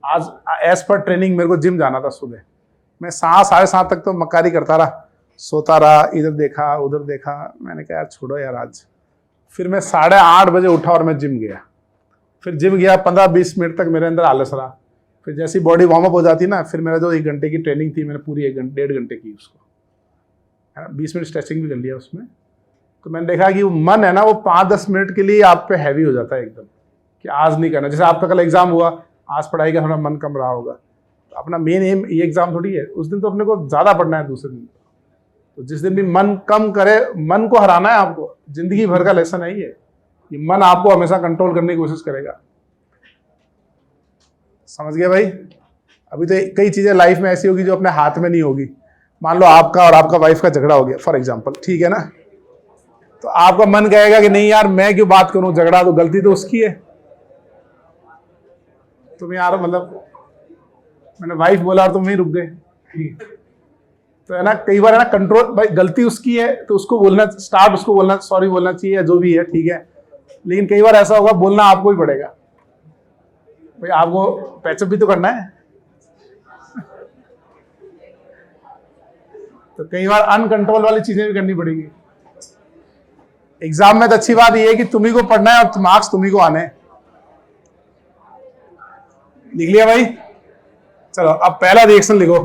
S1: आज एज पर ट्रेनिंग मेरे को जिम जाना था सुबह, मैं 7-7:30 तक तो मक्कारी करता रहा, सोता रहा, इधर देखा उधर देखा। मैंने कहा यार छोड़ो यार आज। फिर मैं 8:30 बजे उठा और मैं जिम गया। फिर जिम गया, 15-20 मिनट तक मेरे अंदर आलस रहा। फिर जैसी बॉडी वार्म अप हो जाती ना, फिर मेरा जो 1 घंटे की ट्रेनिंग थी मैंने पूरी 1-1.5 घंटे की उसको, है ना, 20 मिनट स्ट्रेचिंग भी कर लिया उसमें। तो मैंने देखा कि वो मन है ना, वो 5-10 मिनट के लिए आप पे हैवी हो जाता है एकदम, कि आज नहीं करना। जैसे आपका कल एग्जाम हुआ, आज पढ़ाई का थोड़ा मन कम रहा होगा, तो अपना मेन एम ये एग्जाम थोड़ी है, उस दिन तो अपने को ज्यादा पढ़ना है दूसरे दिन। तो जिस दिन भी मन कम करे, मन को हराना है आपको, जिंदगी भर का लेसन है ये मन आपको हमेशा कंट्रोल करने की कोशिश करेगा। समझ गए भाई? अभी तो कई चीजें लाइफ में ऐसी होगी जो अपने हाथ में नहीं होगी। मान लो आपका और आपका वाइफ का झगड़ा हो गया फॉर एग्जाम्पल, ठीक है ना, तो आपका मन कहेगा कि नहीं यार मैं क्यों बात करूं, झगड़ा तो गलती तो उसकी है। तुम यार मतलब मैंने वाइफ बोला और तुम वहीं रुक गए, तो है ना, कई बार है ना कंट्रोल, भाई गलती उसकी है तो उसको बोलना, स्टार्ट उसको बोलना, सॉरी बोलना चाहिए या जो भी है, ठीक है। लेकिन कई बार ऐसा होगा बोलना आपको ही पड़ेगा, भाई आपको पैचअप भी तो करना है। तो कई बार अनकंट्रोल वाली चीजें भी करनी पड़ेगी। एग्जाम में तो अच्छी बात यह है कि तुम्ही को पढ़ना है और मार्क्स तुम्ही को आने हैं। लिख लिया भाई? चलो अब पहला रिएक्शन लिखो।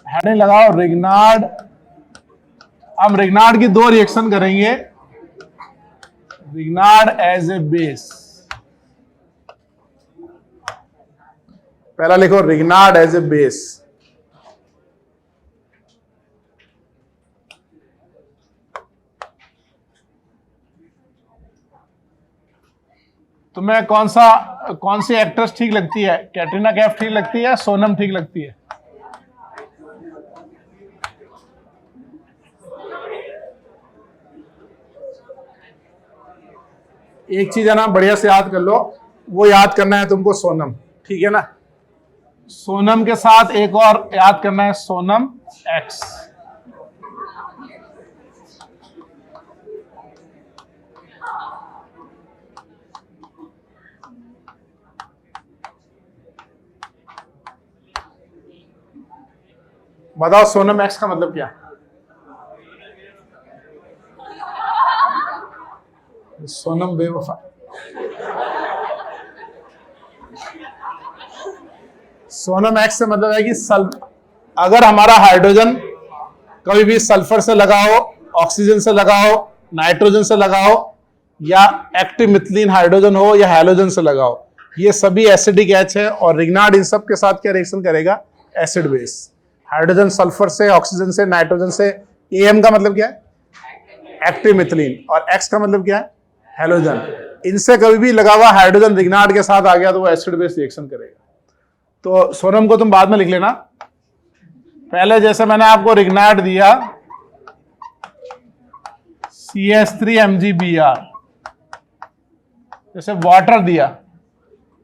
S1: हेडिंग लगाओ रिग्नार्ड। हम रिग्नार्ड की 2 रिएक्शन करेंगे। रिग्नार्ड एज ए बेस, पहला लिखो रिग्नार्ड एज ए बेस। तुम्हें कौन सी एक्ट्रेस ठीक लगती है? कैटरीना कैफ ठीक लगती है या सोनम ठीक लगती है? एक चीज है ना, बढ़िया से याद कर लो, वो याद करना है तुमको सोनम, ठीक है ना। सोनम के साथ एक और याद करना है, सोनम एक्स। बताओ सोनम एक्स का मतलब क्या? सोनम बेवफा। सोनम एक्स से मतलब है कि अगर हमारा हाइड्रोजन कभी भी सल्फर से लगाओ, ऑक्सीजन से लगाओ, नाइट्रोजन से लगाओ, या एक्टिव मिथिलीन हाइड्रोजन हो या हैलोजन से लगाओ, ये सभी एसिडिक एच है। और रिग्नार्ड इन सब के साथ क्या रिएक्शन करेगा? Acid base. हाइड्रोजन सल्फर से, ऑक्सीजन से, नाइट्रोजन से। एम का मतलब क्या है? Active methylene. और एक्स का मतलब क्या है? हैलोजन। इनसे कभी भी लगा हुआ हाइड्रोजन रिग्नार्ड के साथ आ गया तो वो एसिड बेस रिएक्शन करेगा। तो सोनम को तुम बाद में लिख लेना। पहले जैसे मैंने आपको रिग्नार्ड दिया CH3MgBr, जैसे वाटर दिया,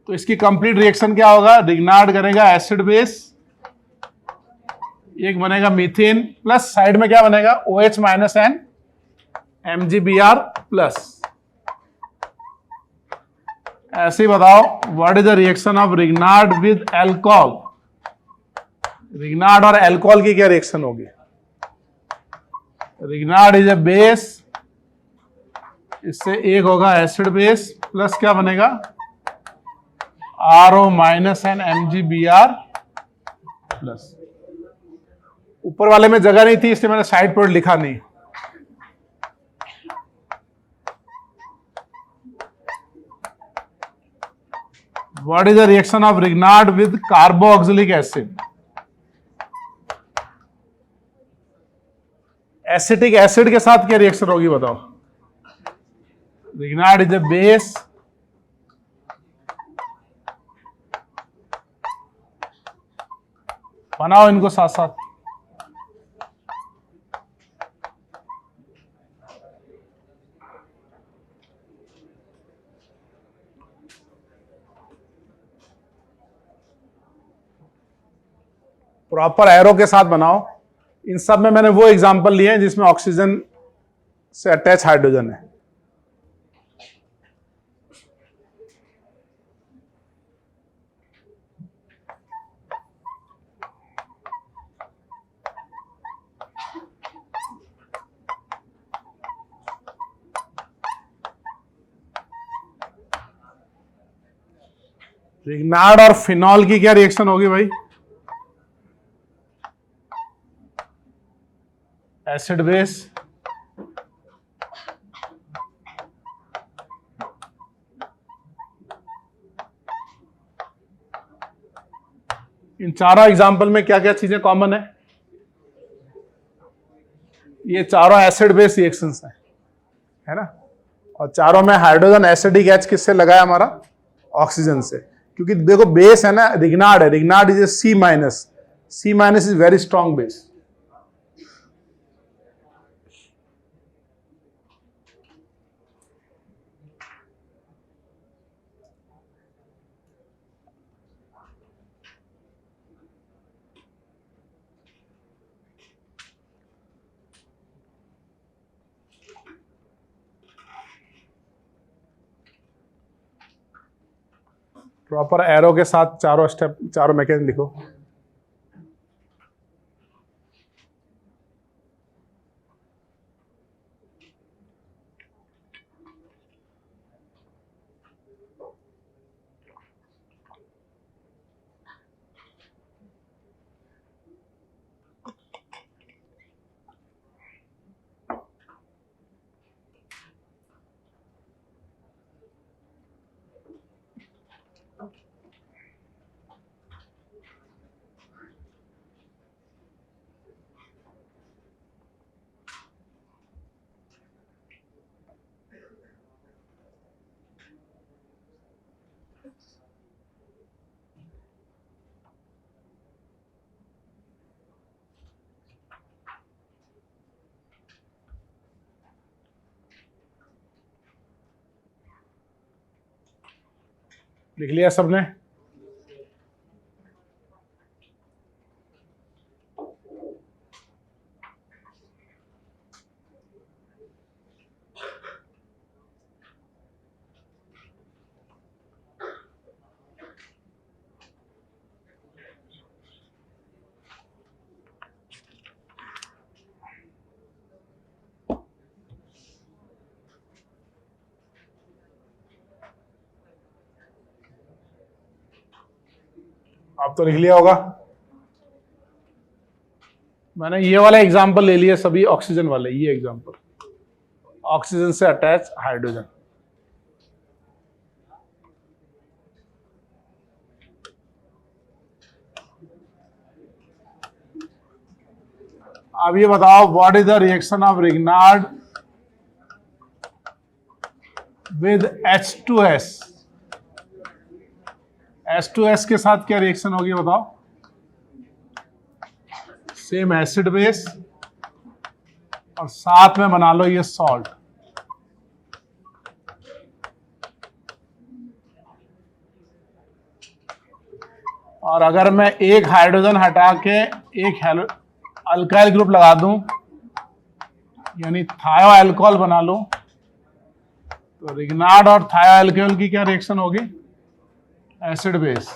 S1: तो इसकी कंप्लीट रिएक्शन क्या होगा? रिग्नार्ड करेगा एसिड बेस, एक बनेगा मीथेन, प्लस साइड में क्या बनेगा? OH - NMgBr plus. ऐसे ही बताओ, what is the reaction of Grignard with alcohol? Grignard और एल्कोहल की क्या रिएक्शन होगी? रिग्नार्ड इज ए बेस, इससे एक होगा एसिड बेस, प्लस क्या बनेगा? RO - NMgBr plus. ऊपर वाले में जगह नहीं थी इसलिए मैंने साइड पर लिखा नहीं। What is the reaction of Grignard with carboxylic acid? Acetic acid के साथ क्या रिएक्शन होगी बताओ? Grignard is a base, बनाओ इनको साथ साथ। प्रॉपर एरो के साथ बनाओ। इन सब में मैंने वो एग्जांपल लिए हैं जिसमें ऑक्सीजन से अटैच हाइड्रोजन है। रिग्नार्ड और फिनॉल की क्या रिएक्शन होगी भाई? एसिड बेस, इन चारों एग्जाम्पल में क्या क्या चीजें कॉमन है? ये चारों एसिड बेस रिएक्शंस हैं, है ना? और चारों में हाइड्रोजन एसिडिक एच किससे लगा है? हमारा ऑक्सीजन से। क्योंकि देखो बेस है ना, रिग्नार्ड है, Grignard is a C-, is very strong base. Proper arrow के साथ चारों स्टेप, चारों मैकेनिज्म लिखो। लिख लिया सबने? आप तो लिख लिया होगा। मैंने ये वाला एग्जांपल ले लिया, सभी ऑक्सीजन वाले, ये एग्जांपल ऑक्सीजन से अटैच हाइड्रोजन। अब ये बताओ, what is the reaction of Grignard with H2S। H2S के साथ क्या रिएक्शन होगी बताओ? सेम एसिड बेस और साथ में बना लो ये सॉल्ट। और अगर मैं एक हाइड्रोजन हटा के एक अल्काइल ग्रुप लगा दूं, यानी थायो अल्कोहल बना लूं, तो रिग्नार्ड और थायो अल्कोहल की क्या रिएक्शन होगी? Acid base.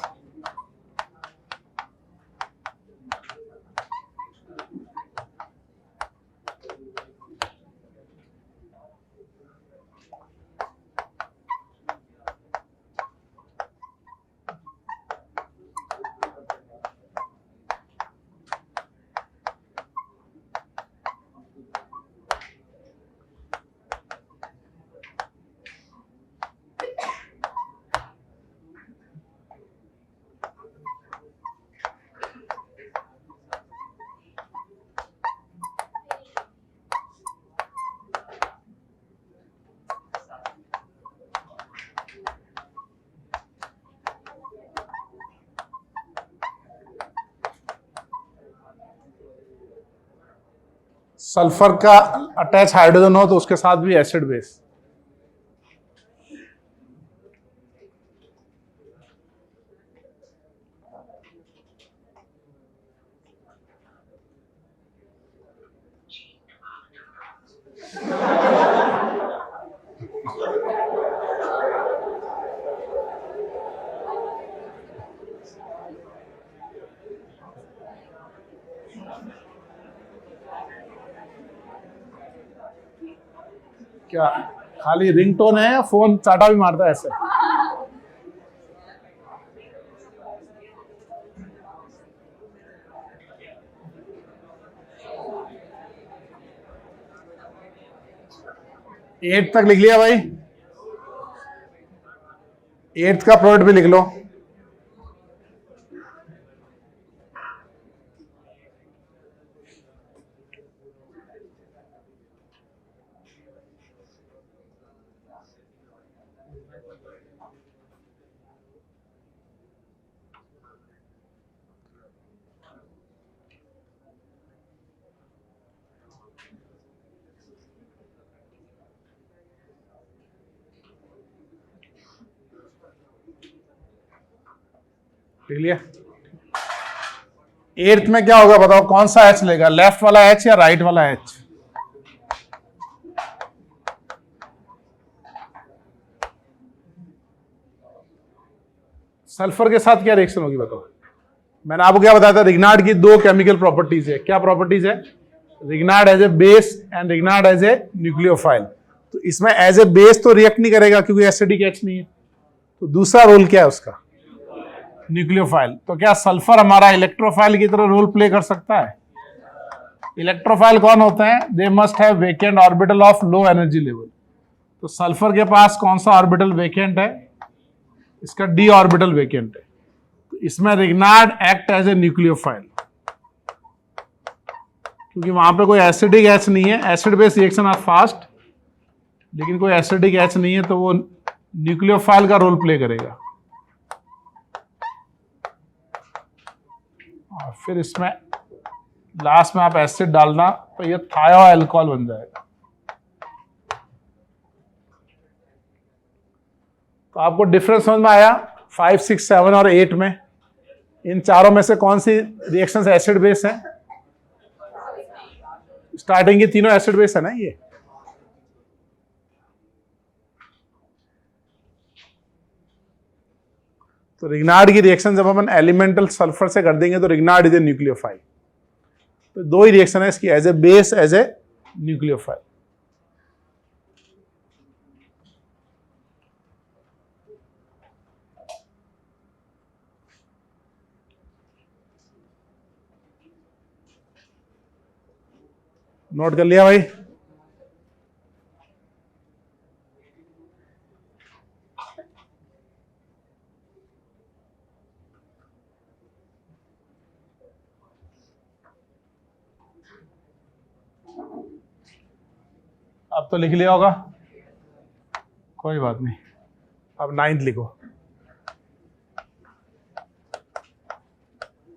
S1: सल्फर का अटैच हाइड्रोजन हो तो उसके साथ भी एसिड बेस। क्या खाली रिंगटोन है या फोन चाटा भी मारता है ऐसे? एट तक लिख लिया भाई? एट्थ का प्रोडक्ट भी लिख लो। लिख लिया? एट्थ में क्या होगा बताओ? कौन सा एच लेगा, लेफ्ट वाला एच या राइट वाला एच? सल्फर के साथ क्या रिएक्शन होगी बताओ? मैंने आपको क्या बताया था? रिग्नार्ड की दो केमिकल प्रॉपर्टीज है। क्या प्रॉपर्टीज है? Grignard as a base and Grignard as a nucleophile. तो इसमें एज ए बेस तो रिएक्ट नहीं करेगा क्योंकि एसिडिक एच नहीं है। तो दूसरा रोल क्या है उसका? न्यूक्लियोफाइल। तो क्या सल्फर हमारा इलेक्ट्रोफाइल की तरह रोल प्ले कर सकता है? इलेक्ट्रोफाइल कौन होते हैं? They must have vacant orbital of low energy level. तो सल्फर के पास कौन सा ऑर्बिटल वेकेंट है? इसका डी ऑर्बिटल वेकेंट है। तो इसमें Grignard act as a nucleophile क्योंकि वहां पे कोई एसिडिक एच नहीं है। Acid base reaction are fast, लेकिन कोई एसिडिक एच नहीं है, तो वो न्यूक्लियोफाइल का रोल प्ले करेगा। और फिर इसमें लास्ट में आप एसिड डालना तो ये थायो अल्कोहल बन जाएगा। तो आपको डिफरेंस समझ में आया 5, 6, 7 और 8 में? इन चारों में से कौन सी रिएक्शंस एसिड बेस है? स्टार्टिंग की तीनों एसिड बेस है ना ये। तो रिग्नार्ड की रिएक्शन जब अपन एलिमेंटल सल्फर से कर देंगे तो रिग्नार्ड इज ए न्यूक्लियोफाइल। तो दो ही रिएक्शन है इसकी, as a base, as a nucleophile. Note कर लिया भाई? अब तो लिख लिया होगा, कोई बात नहीं। अब 9th लिखो।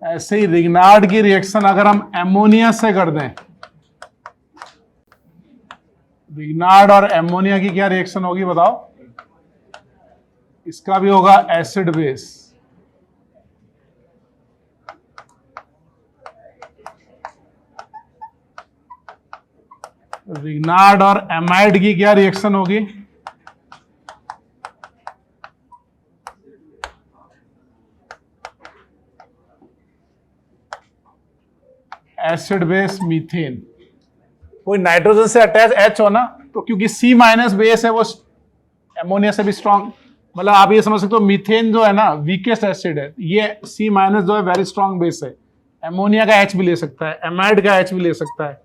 S1: ऐसे ही रिग्नार्ड की रिएक्शन अगर हम एमोनिया से कर दें, रिग्नार्ड और एमोनिया की क्या रिएक्शन होगी बताओ? इसका भी होगा एसिड बेस। रिग्नार्ड और एमाइड की क्या रिएक्शन होगी? Acid base methane. कोई नाइट्रोजन से अटैच H हो ना, तो क्योंकि C- बेस है वो एमोनिया से भी स्ट्रॉन्ग, मतलब आप ये समझ सकते हो मीथेन जो है ना वीकेस्ट एसिड है, ये C- जो है वेरी स्ट्रॉन्ग बेस है। एमोनिया का H भी ले सकता है, एमाइड का H भी ले सकता है।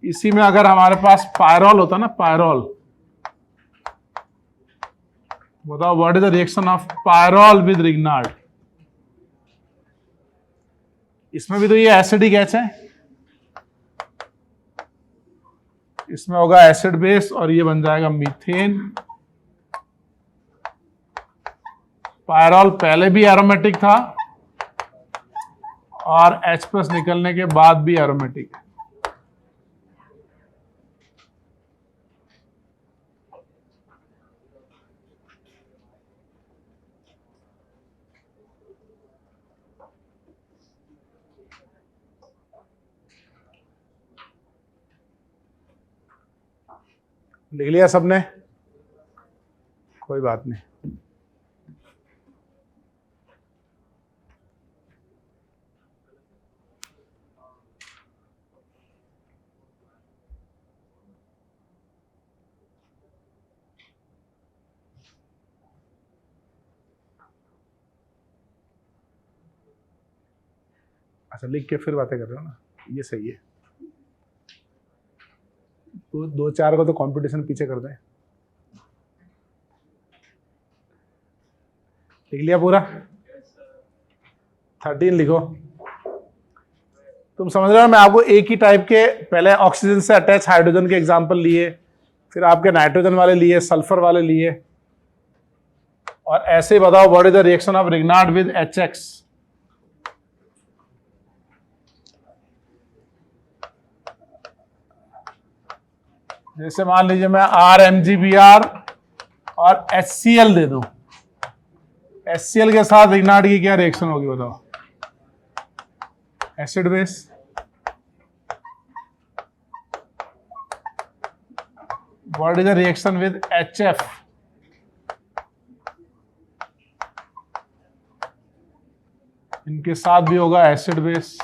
S1: इसी में अगर हमारे पास पायरॉल होता ना, पायरॉल, बताओ what is the reaction of pyrrole with Grignard? इसमें भी तो ये एसिडिक H है, इसमें होगा एसिड बेस और ये बन जाएगा मीथेन। पायरॉल पहले भी एरोमेटिक था और H+ निकलने के बाद भी एरोमेटिक है। लिख लिया सबने? कोई बात नहीं। अच्छा, लिख के फिर बातें कर रहे हो ना, ये सही है। तो 2-4 को तो कंपटीशन पीछे कर दें। लिख लिया पूरा? 13 लिखो। तुम समझ रहे हो, मैं आपको एक ही टाइप के पहले ऑक्सीजन से अटैच हाइड्रोजन के एग्जांपल लिए, फिर आपके नाइट्रोजन वाले लिए, सल्फर वाले लिए, और ऐसे ही बताओ what is the reaction of Grignard with HX? जैसे मान लीजिए मैं RMgBr और HCl दे दूं, HCl के साथ रिग्नार्ड की क्या रिएक्शन होगी बताओ? Acid base. What is the reaction with HF? इनके साथ भी होगा एसिड बेस।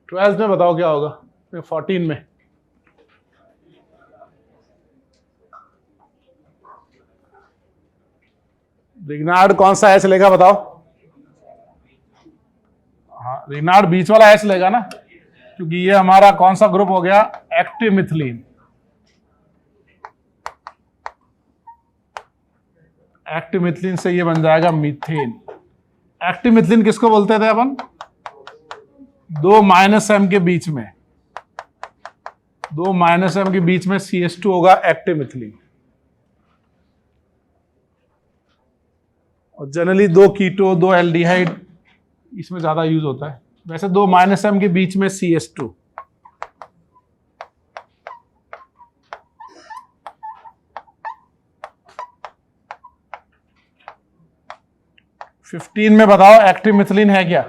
S1: ट्वेल्थ में बताओ क्या होगा? 14 में रिग्नार्ड कौन सा H लेगा बताओ? हाँ, रिग्नार्ड बीच वाला H लेगा ना, क्योंकि ये हमारा कौन सा ग्रुप हो गया? Active methylene. एक्टिव मिथिलीन से ये बन जाएगा मीथेन। एक्टिव मिथिलीन किसको बोलते थे अपन? 2 -M के बीच में, 2 -M के बीच में CH2 होगा एक्टिव मिथिलीन। और जनरली 2 कीटो, 2 एल्डिहाइड इसमें ज्यादा यूज होता है। वैसे 2 -M के बीच में CH2। फिफ्टीन में बताओ एक्टिव मिथिलीन है क्या?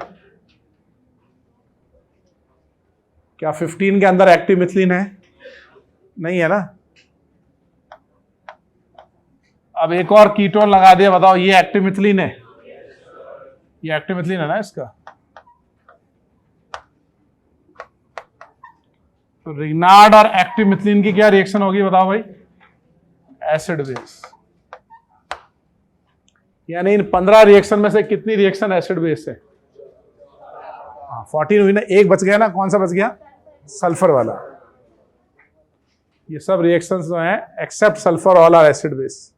S1: क्या 15 के अंदर एक्टिव मिथिलीन है? नहीं है ना। अब एक और कीटोन लगा दिया, बताओ ये एक्टिव मिथिलीन है? ये एक्टिव मिथिलीन है ना इसका। तो रिग्नार्ड और एक्टिव मिथिलीन की क्या रिएक्शन होगी बताओ भाई? Acid base. यानी इन 15 रिएक्शन में से कितनी रिएक्शन एसिड बेस है? 14 हुई ना, एक बच गया ना, कौन सा बच गया? सल्फर वाला। ये सब रिएक्शंस जो हैं except sulphur all are acid base.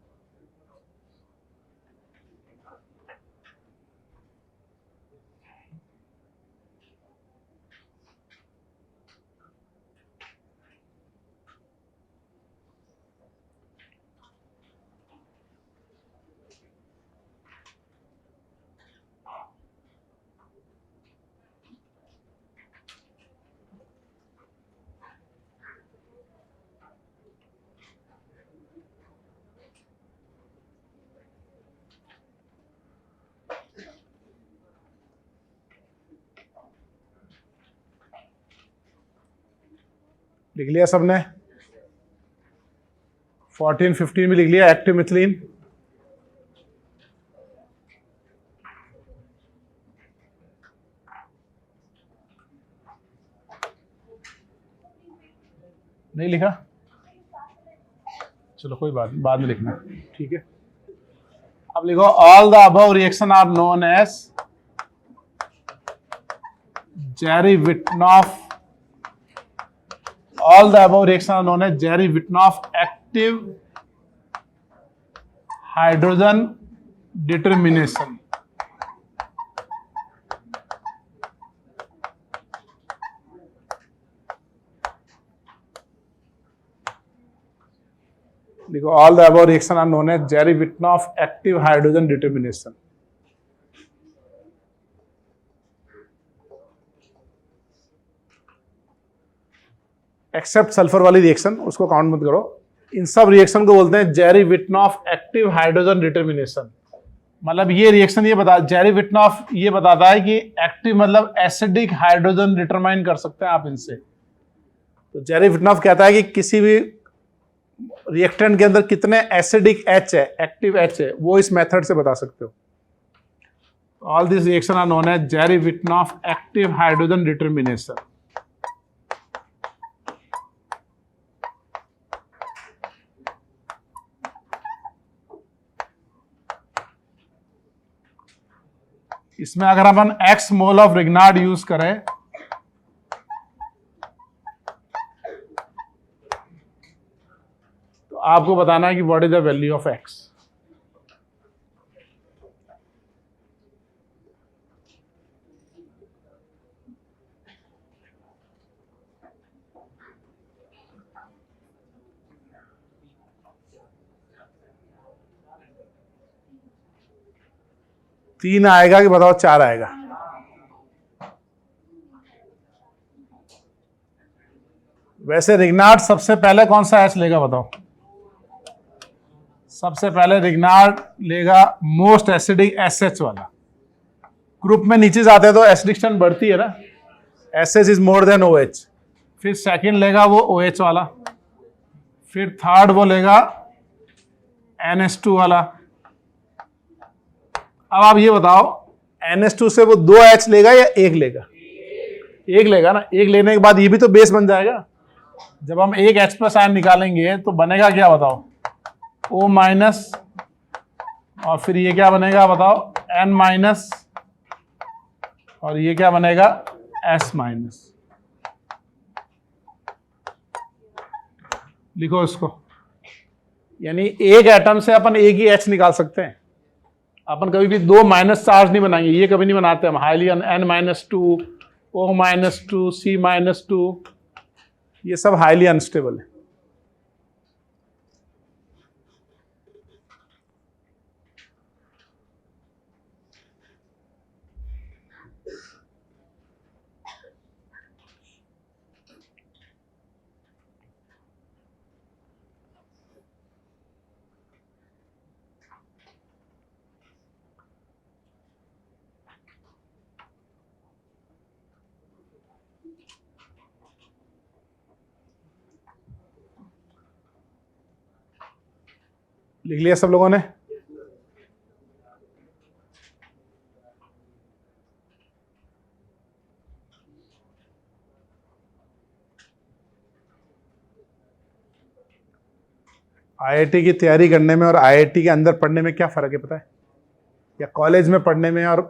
S1: लिख लिया सबने? 14 15 भी लिख लिया एक्टिव मिथिलीन। नहीं लिखा? चलो कोई बात नहीं, बाद में लिखना, ठीक है। अब लिखो all the above reaction are known as Zerewitinoff. All the above reactions are known as Jerry-Wittnoff active hydrogen determination. देखो all the above reactions are known as Jerry-Wittnoff active hydrogen determination. Except sulphur वाली reaction, उसको count मत करो। इन सब reaction को बोलते हैं जेरी-विटनॉफ active hydrogen determination. मतलब ये रिएक्शन जेरी-विटनॉफ ये बताता है कि एक्टिव मतलब एसिडिक हाइड्रोजन डिटरमाइन कर सकते हैं आप इनसे। तो जेरी-विटनॉफ कहता है कि किसी भी रिएक्टेंट के अंदर कितने एसिडिक एच है, एक्टिव एच है, वो इस मेथड से बता सकते हो। All this reaction are known as Zerewitinoff active hydrogen determination. इसमें अगर अपन x mole of Grignard use करें तो आपको बताना है कि what is the value of x। तीन आएगा कि बताओ 4 आएगा? वैसे रिग्नार्ड सबसे पहले कौन सा एच लेगा बताओ? सबसे पहले रिग्नार्ड लेगा मोस्ट एसिडिक एसएच वाला। ग्रुप में नीचे जाते हैं तो एसिडिक्शन बढ़ती है ना, SH is more than OH. फिर सेकंड लेगा वो ओएच वाला, फिर थर्ड वो लेगा NH2 वाला। अब आप ये बताओ NH2 से वो 2H लेगा या 1 लेगा? 1 लेगा ना। 1 लेने के बाद ये भी तो बेस बन जाएगा। जब हम एक H+ आयन निकालेंगे तो बनेगा क्या बताओ? O-, और फिर ये क्या बनेगा बताओ? N-, और ये क्या बनेगा? S-। लिखो इसको। यानी एक एटम से अपन एक ही H निकाल सकते हैं। अपन कभी भी 2 माइनस चार्ज नहीं बनाएंगे, ये कभी नहीं बनाते हम। हाईली N-2, O-2, C-2, ये सब हाईली अनस्टेबल है। लिख लिया सब लोगों ने? आईआईटी की तैयारी करने में और आईआईटी के अंदर पढ़ने में क्या फ़र्क है पता है? या कॉलेज में पढ़ने में और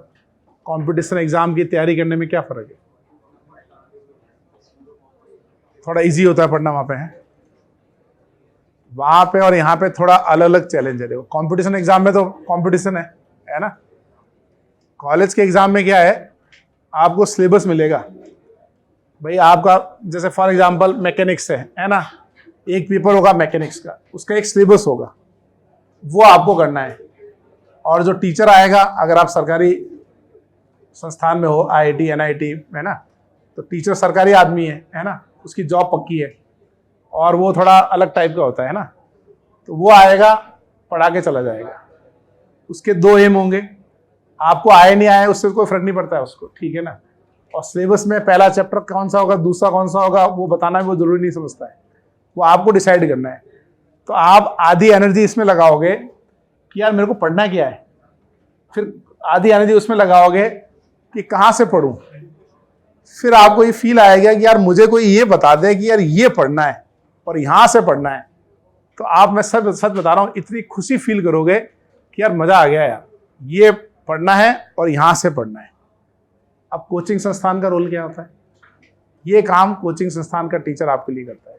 S1: कंपटीशन एग्ज़ाम की तैयारी करने में क्या फ़र्क है? थोड़ा इजी होता है पढ़ना वहाँ पे, है वहाँ पे, और यहाँ पे थोड़ा अलग अलग चैलेंज है। देखो कंपटीशन एग्ज़ाम में तो कंपटीशन है ना। कॉलेज के एग्ज़ाम में क्या है, आपको सिलेबस मिलेगा भाई आपका, जैसे फॉर एग्जांपल मैकेनिक्स है ना, एक पेपर होगा मैकेनिक्स का, उसका एक सिलेबस होगा, वो आपको करना है। और जो टीचर आएगा, अगर आप सरकारी संस्थान में हो, आईआईटी एनआईटी है ना, तो टीचर सरकारी आदमी है ना, उसकी जॉब पक्की है, और वो थोड़ा अलग टाइप का होता है ना, तो वो आएगा पढ़ा के चला जाएगा। उसके दो एम होंगे, आपको आए नहीं आए उससे कोई फर्क नहीं पड़ता है उसको, ठीक है ना। और सिलेबस में पहला चैप्टर कौन सा होगा, दूसरा कौन सा होगा, वो बताना भी वो जरूरी नहीं समझता है, वो आपको डिसाइड करना है। तो आप आधी एनर्जी इसमें लगाओगे कि यार मेरे को पढ़ना क्या है, फिर आधी एनर्जी उसमें लगाओगे कि कहाँ से पढ़ूं, फिर आपको ये फील आएगा कि यार मुझे कोई ये बता दे कि यार ये पढ़ना है और यहाँ से पढ़ना है, तो आप, मैं सच बता रहा हूँ, इतनी खुशी फील करोगे कि यार मज़ा आ गया यार, ये पढ़ना है और यहाँ से पढ़ना है। अब कोचिंग संस्थान का रोल क्या होता है? ये काम कोचिंग संस्थान का टीचर आपके लिए करता है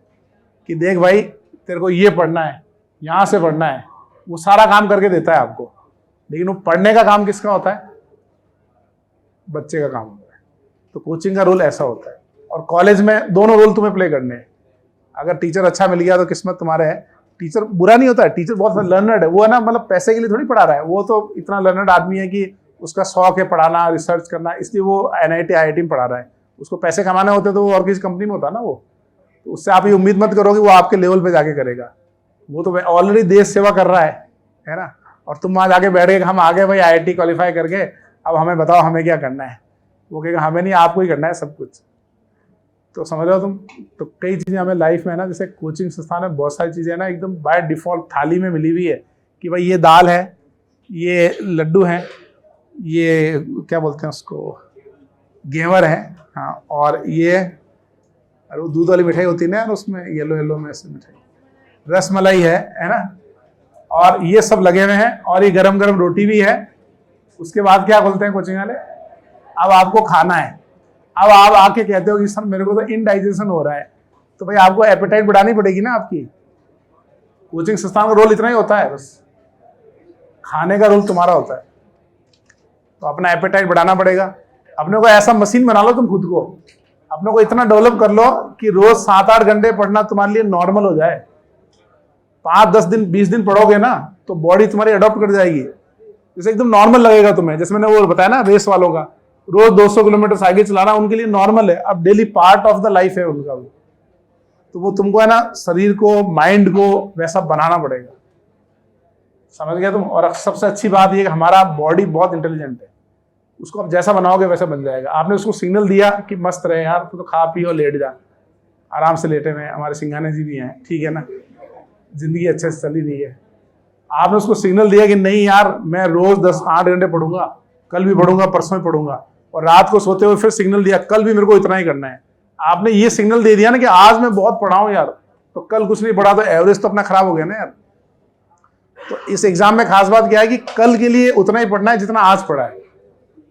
S1: कि देख भाई तेरे को ये पढ़ना है, यहाँ से पढ़ना है, वो सारा काम करके देता है आपको। लेकिन वो पढ़ने का काम किसका होता है? बच्चे का काम होता है। तो कोचिंग का रोल ऐसा होता है। और कॉलेज में दोनों रोल तुम्हें प्ले करने हैं। अगर टीचर अच्छा मिल गया तो किस्मत तुम्हारे है। टीचर बुरा नहीं होता है, टीचर बहुत लर्नर्ड है, वो है ना, मतलब पैसे के लिए थोड़ी पढ़ा रहा है, वो तो इतना लर्नर्ड आदमी है कि उसका शौक है पढ़ाना, रिसर्च करना, इसलिए वो एनआईटी आईआईटी में पढ़ा रहा है। उसको पैसे कमाने होते तो वो और किसी कंपनी में होता ना वो। तो उससे आप ये उम्मीद मत करो कि वो आपके लेवल पे जाके करेगा, वो तो ऑलरेडी देश सेवा कर रहा है ना। और तुम वहाँ जाके बैठ गए, हम आ गए भाई आईआईटी क्वालिफाई करके, अब हमें बताओ हमें क्या करना है। वो कहेगा हमें नहीं, आपको ही करना है सब कुछ। तो समझ रहे हो तुम। तो कई चीज़ें हमें लाइफ में है ना, जैसे कोचिंग संस्थान में बहुत सारी चीज़ें है ना एकदम बाय डिफॉल्ट थाली में मिली हुई है कि भाई ये दाल है, ये लड्डू है, ये क्या बोलते हैं उसको, घेवर है, हाँ, और ये, अरे वो दूध वाली मिठाई होती है ना यार, उसमें येलो येलो में ऐसे मिठाई, रसमलाई है ना, और ये सब लगे हुए हैं, और ये गरम गरम रोटी भी है। उसके बाद क्या बोलते हैं कोचिंग वाले, अब आपको खाना है। अब आप आके कहते हो कि सर मेरे को तो इनडाइजेशन हो रहा है, तो भाई आपको एपेटाइट बढ़ानी पड़ेगी ना आपकी। कोचिंग संस्थान का रोल इतना ही होता है, बस खाने का रोल तुम्हारा होता है। तो अपना एपेटाइट बढ़ाना पड़ेगा। अपने को ऐसा मशीन बना लो तुम खुद को, अपने को इतना डेवलप कर लो कि रोज 7-8 घंटे पढ़ना तुम्हारे लिए नॉर्मल हो जाए। 5-10 दिन 20 दिन पढ़ोगे ना तो बॉडी तुम्हारी अडॉप्ट कर जाएगी, जैसे एकदम नॉर्मल लगेगा तुम्हें। जैसे मैंने वो बताया ना रेस वालों का, रोज 200 किलोमीटर साइकिल चलाना उनके लिए नॉर्मल है, अब daily part of the life है उनका वो। तो वो तुमको है ना शरीर को, माइंड को वैसा बनाना पड़ेगा, समझ गया तुम। और सबसे अच्छी बात ये कि हमारा बॉडी बहुत इंटेलिजेंट है, उसको आप जैसा बनाओगे वैसा बन जाएगा। आपने उसको सिग्नल दिया कि मस्त रहे यार, तो खा पी और लेट जा, आराम से लेटे हुए। हमारे सिंघाने जी भी हैं, ठीक है ना, जिंदगी अच्छे से चली रही है। आपने उसको सिग्नल दिया कि नहीं यार मैं रोज 10-8 घंटे पढ़ूंगा, कल भी पढ़ूंगा, परसों भी पढ़ूंगा, और रात को सोते हुए फिर सिग्नल दिया कल भी मेरे को इतना ही करना है। आपने ये सिग्नल दे दिया ना कि आज मैं बहुत पढ़ा हूं यार, तो कल कुछ नहीं पढ़ा तो एवरेज तो अपना खराब हो गया ना यार। तो इस एग्जाम में खास बात क्या है कि कल के लिए उतना ही पढ़ना है जितना आज पढ़ा है,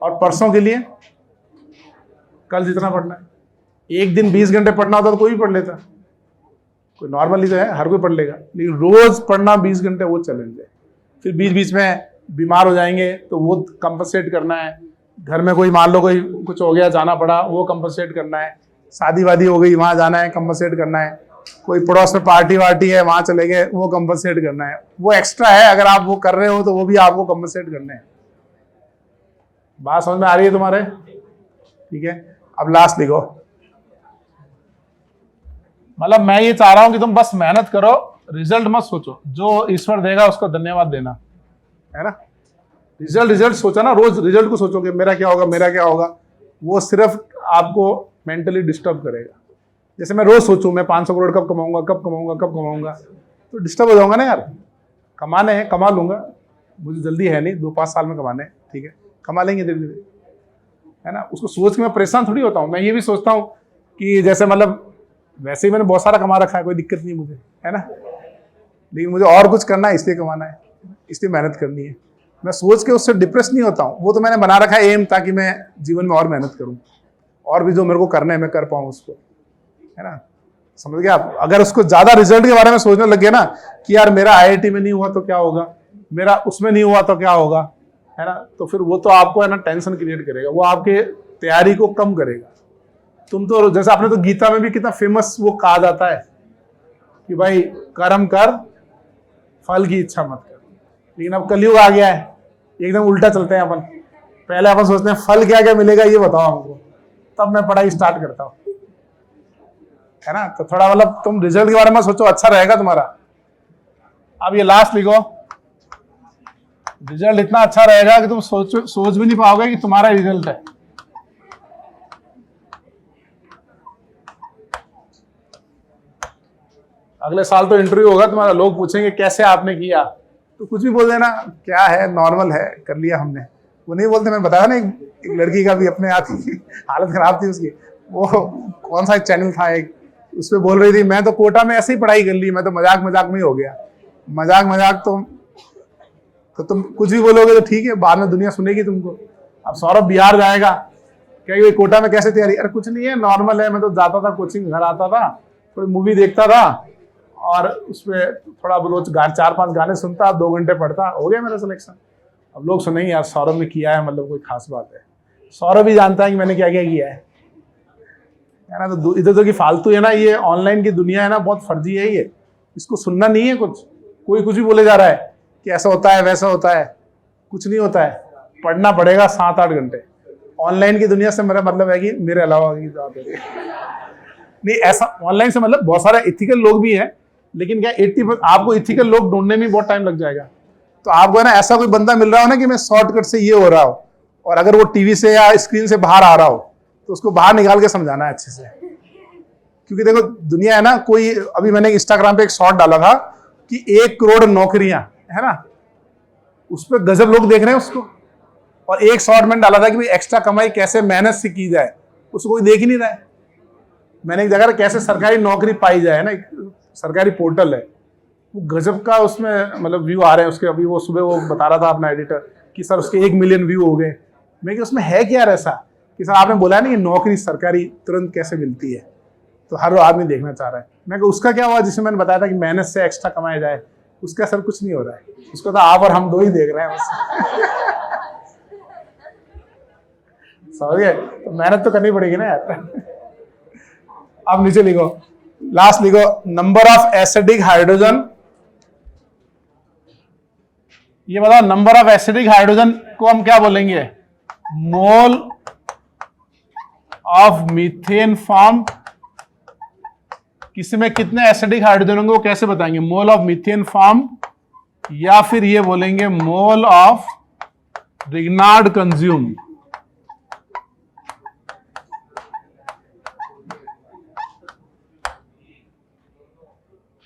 S1: और परसों के लिए कल जितना पढ़ना है। एक दिन 20 घंटे पढ़ना होता तो कोई भी पढ़ लेता, कोई नॉर्मली तो है हर कोई पढ़ लेगा, लेकिन रोज पढ़ना 20 घंटे वो चैलेंज है। फिर बीच बीच में बीमार हो जाएंगे तो वो कंपनसेट करना है। घर में कोई मान लो कोई कुछ हो गया, जाना पड़ा, वो कंपनसेट करना है। शादी वादी हो गई, वहाँ जाना है, कंपनसेट करना है। कोई पड़ोस में पार्टी वार्टी है, वहाँ चले गए, वो कंपनसेट करना है। वो एक्स्ट्रा है, अगर आप वो कर रहे हो तो वो भी आपको कंपनसेट करने हैं। बात समझ में आ रही है तुम्हारे? ठीक है, अब लास्ट लिखो। मतलब मैं ये चाह रहा हूं कि तुम बस मेहनत करो, रिजल्ट मत सोचो, जो ईश्वर देगा उसको धन्यवाद देना, है ना। रिजल्ट सोचा ना, रोज रिजल्ट को सोचोगे मेरा क्या होगा, मेरा क्या होगा, वो सिर्फ आपको मेंटली डिस्टर्ब करेगा। जैसे मैं रोज सोचूं मैं 500 करोड़ कब कमाऊंगा, कब कमाऊंगा, कब कमाऊंगा, तो डिस्टर्ब हो जाऊंगा ना यार। कमाने हैं, कमा लूंगा, मुझे जल्दी है नहीं, 2-5 साल में कमाने, ठीक है, कमा लेंगे धीरे धीरे, है ना। उसको सोच के मैं परेशान थोड़ी होता हूँ। मैं ये भी सोचता हूँ कि जैसे मतलब वैसे ही मैंने बहुत सारा कमा रखा है, कोई दिक्कत नहीं मुझे, है ना। लेकिन मुझे और कुछ करना है, इसलिए कमाना है, इसलिए मेहनत करनी है। मैं सोच के उससे डिप्रेस नहीं होता हूँ, वो तो मैंने बना रखा है एम, ताकि मैं जीवन में और मेहनत करूँ, और भी जो मेरे को करना है मैं कर पाऊँ उसको, है ना। समझ गए आप? अगर उसको ज्यादा रिजल्ट के बारे में सोचने लग गए ना कि यार मेरा आईआईटी में नहीं हुआ तो क्या होगा, मेरा उसमें नहीं हुआ तो क्या होगा, है ना, तो फिर वो तो आपको है ना टेंशन क्रिएट करेगा, वो आपके तैयारी को कम करेगा। तुम तो जैसे आपने तो गीता में भी कितना फेमस वो कहा जाता है कि भाई कर्म कर, फल की इच्छा मत कर। लेकिन अब कलयुग आ गया है, एकदम उल्टा चलते हैं अपन। पहले अपन सोचते हैं फल क्या क्या मिलेगा ये बताओ हमको, तब मैं पढ़ाई स्टार्ट करता हूँ, है ना। तो थोड़ा मतलब तुम रिजल्ट के बारे में सोचो, अच्छा रहेगा तुम्हारा। अब ये लास्ट लिखो, रिजल्ट इतना अच्छा रहेगा कि तुम सोच भी नहीं पाओगे कि तुम्हारा रिजल्ट है। अगले साल तो इंटरव्यू होगा तुम्हारा, लोग पूछेंगे कैसे आपने किया, तो कुछ भी बोल देना, क्या है नॉर्मल है, कर लिया हमने। वो नहीं बोलते, मैं बताया ना एक लड़की का भी अपने आप की हालत खराब थी उसकी, वो कौन सा चैनल था एक, उसमें बोल रही थी मैं तो कोटा में ऐसे ही पढ़ाई कर ली, मैं तो मजाक मजाक में ही हो गया। मजाक तो तुम कुछ भी बोलोगे तो ठीक है, बाद में दुनिया सुनेगी तुमको। अब सौरभ बिहार जाएगा, कहेंगे कोटा में कैसे तैयारी, अरे कुछ नहीं है, नॉर्मल है, मैं तो जाता था कोचिंग, घर आता था, थोड़ी मूवी देखता था, और उसमें थोड़ा रोज 4-5 गाने सुनता, 2 घंटे पढ़ता, हो गया मेरा सिलेक्शन। अब लोग सुनेंगे यार सौरभ ने किया है, मतलब कोई खास बात है। सौरभ भी जानता है कि मैंने क्या क्या किया है ना। तो इधर तो की फालतू है ना, ये ऑनलाइन की दुनिया है ना, बहुत फर्जी है ये, इसको सुनना नहीं है कुछ। कोई कुछ भी बोले जा रहा है कि ऐसा होता है वैसा होता है, कुछ नहीं होता है। पढ़ना पड़ेगा 7-8 घंटे। ऑनलाइन की दुनिया से मेरा मतलब है कि मेरे अलावा नहीं, ऐसा ऑनलाइन से मतलब बहुत सारे इथिकल लोग भी हैं, लेकिन क्या 80% आपको इथिकल लोग ढूंढने में बहुत टाइम लग जाएगा। तो आपको है ना ऐसा कोई बंदा मिल रहा हो ना कि मैं शॉर्टकट से ये हो रहा हो, और अगर वो टीवी से या स्क्रीन से बाहर आ रहा हो तो उसको बाहर निकाल के समझाना है अच्छे से। क्योंकि देखो दुनिया है ना, कोई अभी मैंने इंस्टाग्राम पे एक शॉर्ट डाला था कि 1 करोड़ नौकरियां, है ना, उस पर गजब लोग देख रहे हैं उसको। और एक शॉर्ट मैंने डाला था कि भाई एक्स्ट्रा कमाई कैसे मेहनत से की जाए, उसको कोई देख ही नहीं रहा है। मैंने एक जगह कैसे सरकारी नौकरी पाई जाए ना, एक सरकारी पोर्टल है, वो गजब का उसमें मतलब व्यू आ रहे हैं उसके। अभी वो सुबह वो बता रहा था अपना एडिटर कि सर उसके 1 मिलियन व्यू हो गए। मैं कि उसमें है क्या ऐसा कि सर आपने बोला नहीं कि नौकरी सरकारी तुरंत कैसे मिलती है, तो हर आदमी देखना चाह रहा है। मैं कि उसका क्या हुआ जिसमें मैंने बताया था कि मेहनत से एक्स्ट्रा कमाया जाए, उसका सर कुछ नहीं हो रहा है। उसको तो आप और हम 2 ही देख रहे हैं बस। समझ गए? तो मेहनत तो करनी पड़ेगी ना यार। अब नीचे लिखो, लास्ट लिखो, नंबर ऑफ एसिडिक हाइड्रोजन। ये बताओ नंबर ऑफ एसिडिक हाइड्रोजन को हम क्या बोलेंगे? Mole of methane form. किसी में कितने एसिडिक हाइड्रोजन होंगे वो कैसे बताएंगे? मोल ऑफ मीथेन फॉर्म, या फिर ये बोलेंगे मोल ऑफ रिग्नार्ड कंज्यूम।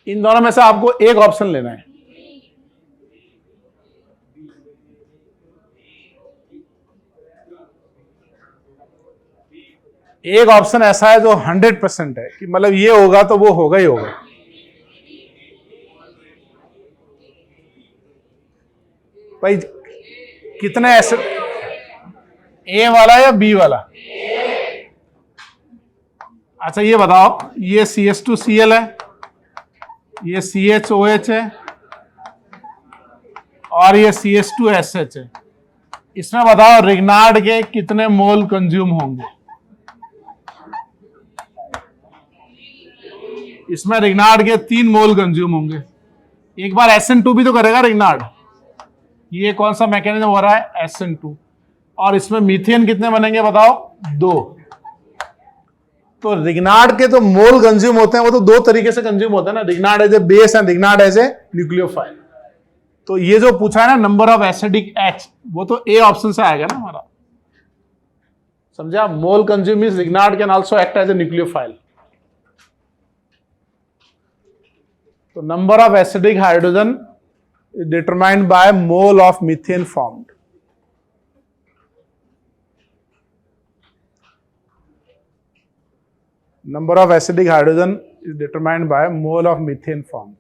S1: इन दोनों में से आपको एक ऑप्शन लेना है। एक ऑप्शन ऐसा है जो 100% है कि मतलब ये होगा तो वो होगा ही होगा। भाई कितने एसिड, ए वाला या बी वाला? अच्छा ये बताओ, ये CH2Cl है, ये CHOH है, और ये CH2SH है। इसमें बताओ रिग्नार्ड के कितने मोल कंज्यूम होंगे? इसमें रिग्नार्ड के 3 मोल कंज्यूम होंगे। एक बार SN2 भी तो करेगा रिग्नार्ड। ये कौन सा मैकेनिज्म हो रहा है? SN2। और इसमें मीथेन कितने बनेंगे बताओ? 2। तो रिग्नार्ड के तो मोल कंज्यूम होते हैं, वो तो 2 तरीके से कंज्यूम होते हैं ना, Grignard as a base and Grignard as a nucleophile. तो ये जो पूछा है ना नंबर ऑफ एसिडिक H, वो तो ए ऑप्शन से आएगा ना हमारा। समझा? Mole consume means Grignard can also act as a nucleophile. तो number of acidic hydrogen is determined by mole of methane formed. Number of acidic hydrogen is determined by mole of methane formed.